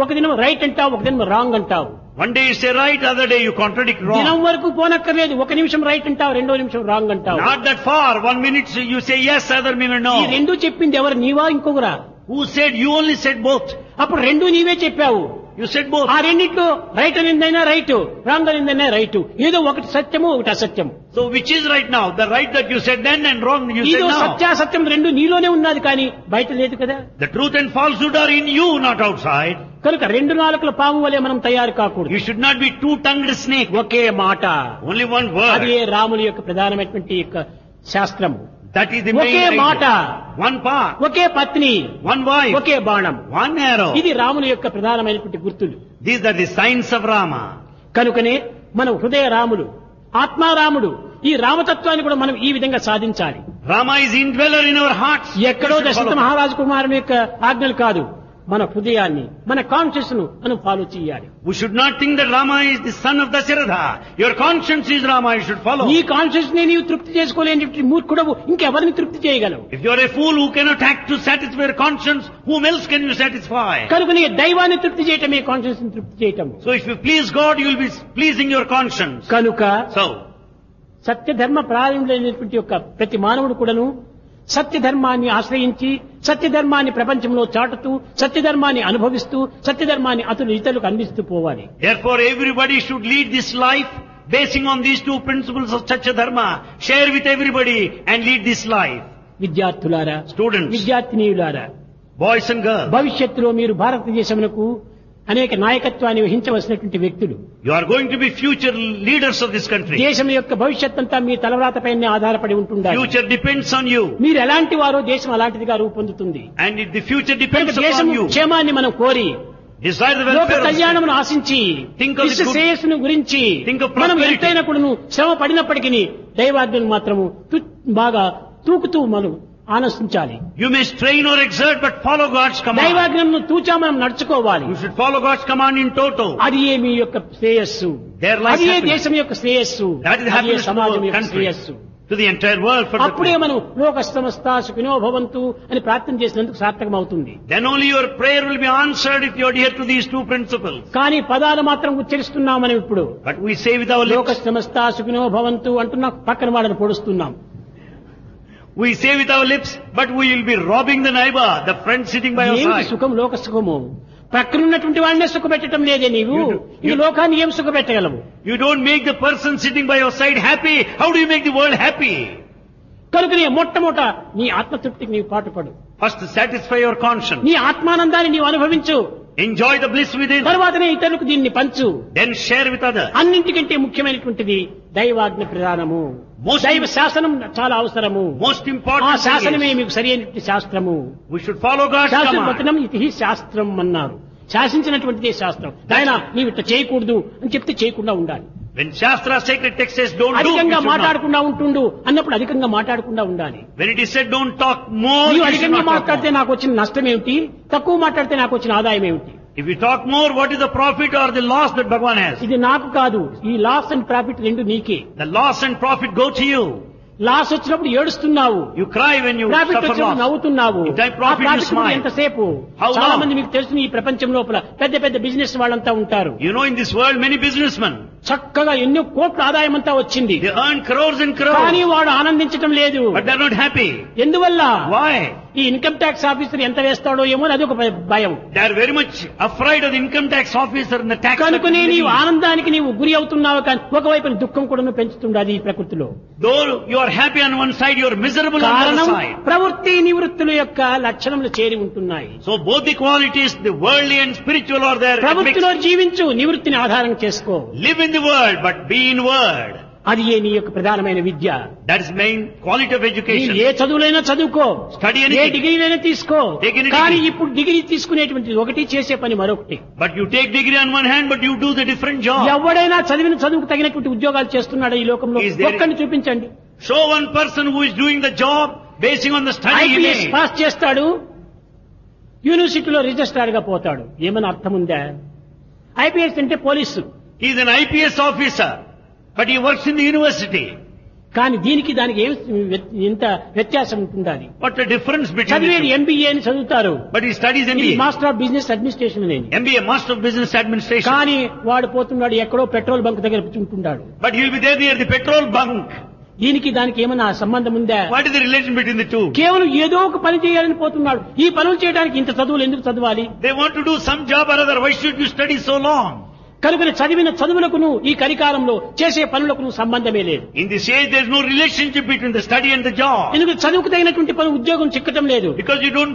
ఒక దినం రైట్ అంటావు, ఒక దినం రాంగ్ అంటావు. One day you say right, other day you contradict దినం wrong. వరకు పోనక్కర్లేదు, ఒక నిమిషం రైట్ అంటావు, రెండో నిమిషం రాంగ్ అంటావు. Not that far. 1 minute you say yes, other minute ఈ no. రెండు చెప్పింది ఎవరు, నీవా ఇంకొకరా? Who said? You only said both. అప్పుడు రెండు నీవే చెప్పావు. You said both. ఆ రెండిట్లో రైట్ అనిందైనా రైట్, రాంగ్ అనిందైనా రైట్. ఏదో ఒకటి సత్యము, ఒకటి అసత్యం. So which is right now? The right that you said then and wrong you said ఇదో now. సత్యాసత్యం రెండు నీలోనే ఉన్నది, కానీ బయట లేదు కదా. The truth and falsehood are in you, not outside. కనుక రెండు నాలుకల పాము వలె మనం తయారు కాకూడదు. You should not be two-tongued snake. ఒకే మాట, Only one అది word. రాముని యొక్క ప్రధానమైనటువంటి యొక్క శాస్త్రము. That is the okay main మాట, idea. One path, ఒకే పత్ని, one wife, ఒకే బాణం. one arrow. ఇది రాముని యొక్క ప్రధానమైనటువంటి గుర్తులు. These are the signs of Rama. కనుకనే మనం హృదయ రాముడు, ఆత్మారాముడు, ఈ రామతత్వాన్ని కూడా మనం ఈ విధంగా సాధించాలి. Rama is indweller in our hearts. ఎక్కడో We should దశరథ follow. మహారాజు కుమారుని యొక్క ఆజ్ఞలు కాదు, మన హృదయాన్ని, మన కాన్షియస్ ను మనం ఫాలో చేయాలి. We should not think that Rama is the son of Dasharatha. Your conscience is Rama, you should follow. నీ కాన్షియస్ ని నీవు తృప్తి చేసుకోలేని మూర్ఖుడవు ఇంకెవరిని తృప్తి చేయగలవు? If you are a fool who cannot act to satisfy your conscience, whom else can you satisfy? కనుక నీ దైవాన్ని తృప్తి చేయటమే కాన్షియస్ ని తృప్తి చేయటం. So if you please God, you will be pleasing your conscience. కనుక So, సత్యధర్మ ప్రారంభమైనటువంటి యొక్క ప్రతి మానవుడు కూడాను సత్యధర్మాన్ని ఆశ్రయించి, సత్యధర్మాన్ని ప్రపంచంలో చాటుతూ, సత్యధర్మాన్ని అనుభవిస్తూ, సత్యధర్మాన్ని ఇతరులకు అందిస్తూ పోవాలి. therefore everybody should lead this life basing on these two principles of Satya Dharma. Share with everybody and lead this life. విద్యార్థులారా, Students, విద్యార్థినీయులారా, boys and girls, భవిష్యత్తులో మీరు భారతదేశమునకు అనేక నాయకత్వాన్ని వహించవలసినటువంటి వ్యక్తులు. you are going to be future leaders of this country. దేశం యొక్క భవిష్యత్ అంతా మీ తలరాతపైనే ఆధారపడి ఉంటుండాలి. Future depends on you. మీరు ఎలాంటి వారో దేశం అలాంటిదిగా రూపొందుతుంది. And the future కనుక depends దేశం upon you. క్షేమాన్ని మనం కోరి, Desire the లోక welfare of the కళ్యాణమును ఆశించి, Think of the విశ్వ good- శ్రేయస్సును గురించి Think of మనం prosperity. ఎంతైనా కూడాను శ్రమ పడినప్పటికీ దైవాజ్ఞను మాత్రము బాగా తూకుతూ మనం ఆనందించాలి. You may strain or exert, but follow God's command. దైవాజ్ఞను తూచా మనం నడుచుకోవాలి. You should follow God's command in toto. అది ఏ మీ యొక్క శ్రేయస్సు, Their life అది ఏ happiness. దేశం యొక్క శ్రేయస్సు, That is అది ఏ happiness to సమాజం the యొక్క country, శ్రేయస్సు. to the entire world. For అప్పుడే the మనం లోక సమస్త సుఖినో భవంతు అని ప్రార్థన చేసినందుకు సార్థకం అవుతుంది. Then only your prayer will be answered if you adhere to these two principles. కానీ పదాలు మాత్రం ఉచ్చరిస్తున్నాం మనం ఇప్పుడు. But we say with our లోక lips, సమస్త సుఖినో భవంతు అంటున్నాం, పక్కన వాళ్ళని పొడుస్తున్నాం. we say with our lips, but we will be robbing the neighbor, the friend sitting by our ఏమిటి side. సుఖం, లోక సుఖము? ప్రక్కనున్నటువంటి వాడినే సుఖపెట్టడం లేదే నీవు. ఈ లోకాన్ని ఏం సుఖపెట్టగలవు? You don't make the person sitting by your side happy. How do you make the world happy? కనుకనే మొట్టమొదట నీ ఆత్మతృప్తికి నీవు పాటుపడు. First, satisfy your conscience. నీ ఆత్మానందాన్ని నీవు అనుభవించు. Enjoy the bliss within. తర్వాతనే ఇతరులకు దీన్ని పంచు. Then share with others. అన్నింటికంటే ముఖ్యమైనటువంటిది దైవాజ్ఞ ప్రధానము. దైవ శాసనం చాలా అవసరము. Most ఆ important శాసనమే thing is, మీకు సరైనటువంటి శాస్త్రము. we should follow God's శాస్త్రం command. వచనం ఇది శాస్త్రం అన్నారు. శాసించినటువంటిదే శాస్త్రం. ఆయన నీవు ఇట్లా చేయకూడదు అని చెప్తే చేయకుండా ఉండాలి. When Shastra sacred text says don't do, అధికంగా we should not. మాట్లాడకుండా ఉంటుండు అన్నప్పుడు అధికంగా మాట్లాడకుండా ఉండాలి. When it is said don't talk more, నీవు we should అధికంగా not talk మాట్లాడితే more. నాకు వచ్చిన నష్టం ఏమిటి, తక్కువ మాట్లాడితే నాకు వచ్చిన ఆదాయం ఏమిటి? If you talk more, what is the profit or the loss that Bhagavan has? ఇది నాకు కాదు, ఈ లాస్ అండ్ ప్రాఫిట్ రెండు నీకే. The loss and profit go to you. Loss వచ్చినప్పుడు ఏడుస్తున్నావు, You cry when you profit suffer వచ్చినప్పుడు loss. నవ్వుతున్నావు. If that ఆ profit you ప్రాఫిట్ smile. ఎంతసేపు? How long? చాలా మంది మీకు తెలుసు ఈ ప్రపంచం లోపల పెద్ద పెద్ద బిజినెస్ వాళ్ళంతా ఉంటారు. You know in this world many businessmen, చక్కగా ఎన్నో కోట్ల ఆదాయం అంతా వచ్చింది, they earn crores and కానీ crores, వాడు ఆనందించడం లేదు. but they are not happy. ఎందువల్ల? Why? ఈ ఇన్కమ్ ట్యాక్స్ ఆఫీసర్ ఎంత వేస్తాడో ఏమో అది ఒక భయం. They are very much afraid of the income tax officer and the tax. కనుకనే that నీవు will be. ఆనందానికి నీవు గురి అవుతున్నావు, కానీ ఒకవైపు దుఃఖం కూడా పెంచుతుండాలి ఈ ప్రకృతిలో. Though you are happy on one side, you are miserable on the కారణం other side. ప్రవృత్తి నివృత్తుల యొక్క లక్షణములు చేరి ఉంటున్నాయి. So both the qualities, the worldly and spiritual, are there. ప్రవృత్తిలో జీవించు, నివృత్తిని ఆధారం చేసుకో. Live in the world, but be in word. అది ఏ నీ యొక్క ప్రధానమైన విద్య. That is main quality of నీవు education. ఏ చదువులైనా చదువుకో, Study ఏ anything. డిగ్రీలైనా తీసుకో, Take any కానీ degree. ఇప్పుడు డిగ్రీ తీసుకునేటువంటిది ఒకటి, చేసే పని మరొకటి. But you take degree on one hand, but you do the different job. ఎవడైనా చదివిన చదువుకు తగినటువంటి ఉద్యోగాలు చేస్తున్నాడా ఈ లోకంలో? Is there- ఒక్కడిని చూపించండి. Show one person who is doing the job basing on the study he IPS made. Pass చేస్తాడు, యూనివర్సిటీలో రిజిస్ట్రార్ గా పోతాడు. ఏమైనా అర్థం ఉందా? ఐపీఎస్ అంటే police, He is an IPS officer, but he works in the university. కానీ దీనికి దానికి ఎంత వ్యత్యాసం ఉంటుండాలి? What a difference between చదివేది the two. ఎంబీఏ అని చదువుతారు, But he studies ఇది MBA. Master of business administration అనేది. MBA, Master of Business Administration. కానీ వాడు పోతున్నాడు ఎక్కడో పెట్రోల్ బంక్ దగ్గర ఉంటున్నాడు. But he will be there near the petrol bunk. దీనికి దానికి ఏమైనా సంబంధం ఉందా? What is the relation between the two? కేవలం ఏదో ఒక పని చేయాలని పోతున్నాడు. ఈ పనులు చేయడానికి ఇంత చదువులు ఎందుకు చదవాలి? They want to do some job or other. Why should you study so long? కనుక చదివిన చదువులకును ఈ కలికాలంలో చేసే పనులకును సంబంధమే లేదు. In this age, there is no relationship between the study and the job. ఎందుకు చదువుకు తగినటువంటి పని ఉద్యోగం చిక్కటం లేదు. Because you don't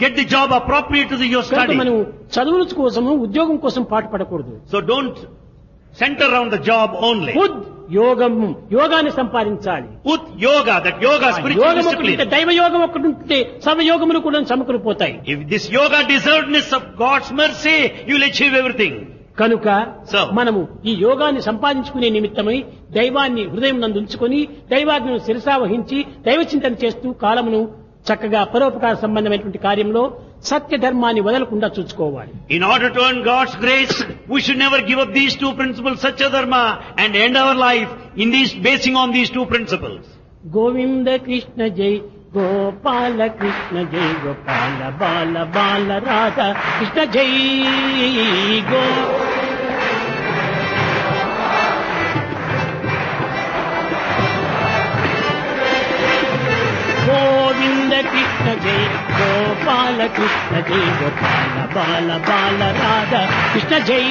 get the job appropriate to your కనుక study. మనం చదువుల కోసము ఉద్యోగం కోసం పాటుపడకూడదు. So don't center around the job only. ఉద్ యోగం, యోగాన్ని సంపాదించాలి. Ut yoga, that yoga, spiritual యోగం ఒకటి ఉంటే, discipline. దైవ యోగం ఒకటి ఉంటే సర్వయోగములు కూడా సమకూలిపోతాయి. If this yoga deservedness of God's mercy, you will achieve everything. కనుక So, మనము ఈ యోగాన్ని సంపాదించుకునే నిమిత్తమై దైవాన్ని హృదయం నందు ఉంచుకొని దైవాజ్ఞను శిరసావహించి దైవ చింతన చేస్తూ కాలమును చక్కగా పరోపకార సంబంధమైనటువంటి కార్యంలో సత్య ధర్మాన్ని వదలకుండా చూసుకోవాలి. in order to earn God's grace, we should never give up these two principles, Satya Dharma, and end our life in these, basing on these two principles. Govinda Krishna జై గోపాల కృష్ణ జై గోపాల బాల బాల రాధా కృష్ణ జై గో గోవింద కృష్ణ జై గోపాల కృష్ణ జై గోపాల బాల బాల రాధా కృష్ణ జై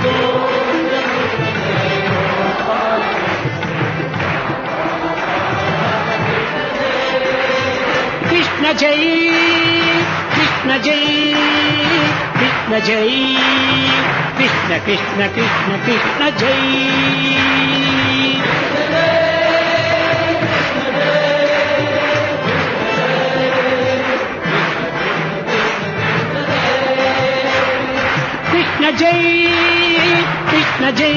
గో కృష్ణ జై కృష్ణ జై కృష్ణ జై కృష్ణ కృష్ణ కృష్ణ కృష్ణ జై కృష్ణ జై కృష్ణ జై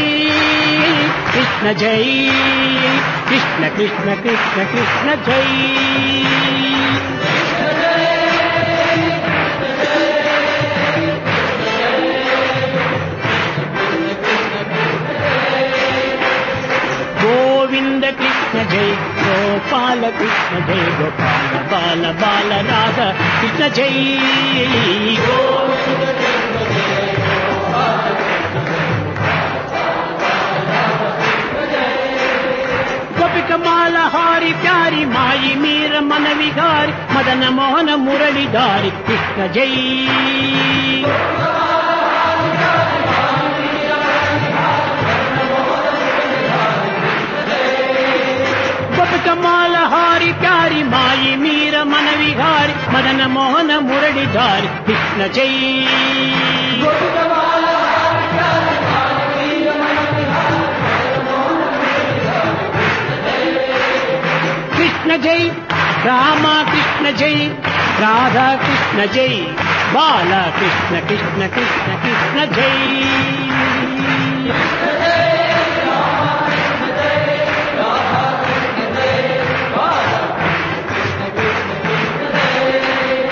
కృష్ణ జై కృష్ణ కృష్ణ కృష్ణ కృష్ణ జై గోవింద కృష్ణ జై గోపాల కృష్ణ జై గోపాల బాల బాల రాధా కృష్ణ జై గోవింద గోపికమాల హారి ప్యారి మాయి మీర మన విహారి మదన మోహన మురళిదారి కృష్ణ జై గోపికమాల హారి ప్యారి మాయి మీర మన విహారి మదన మోహన మురళిదారి కృష్ణ జై కృష్ణ జై రామ కృష్ణ జై రాధా కృష్ణ జై బాల కృష్ణ కృష్ణ కృష్ణ కృష్ణ జై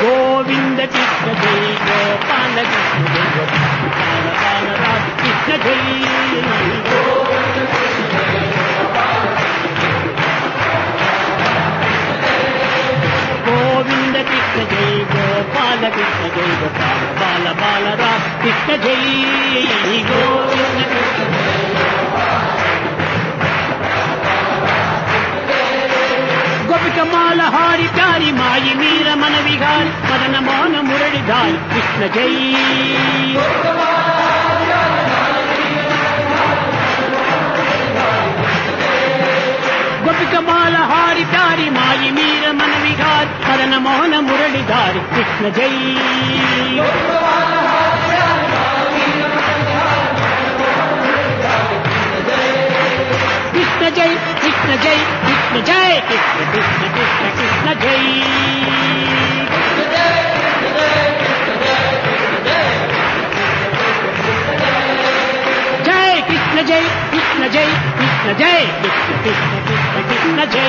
గోవింద కృష్ణ జై గోపాల కృష్ణ జై గోపాల బాల రాధ కృష్ణ జై గోవింద కృష్ణ జై గోపాల కృష్ణ జై గోపాల బాల బాల రాధ కృష్ణ జై గోవింద కృష్ణ గోపికమాల హారి ప్యారి మాయి మీర మన విహారి మదన మోహన మురళిధారి కృష్ణ జై గోపికమాల హారి ప్యారి మాయి మీర మన విహారి మదన మోహన మురళిధారి కృష్ణ జై కృష్ణ జై కృష్ణ జై కృష్ణ జై కృష్ణ కృష్ణ కృష్ణ కృష్ణ జై జై కృష్ణ జై కృష్ణ జై కృష్ణ జై కృష్ణ కృష్ణ కృష్ణ కృష్ణ జై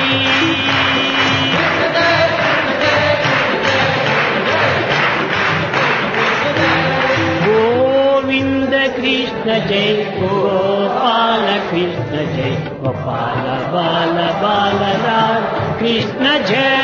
గోవింద కృష్ణ జై గోపాల కృష్ణ జై గోపాల బాల బాల రాధ కృష్ణ జై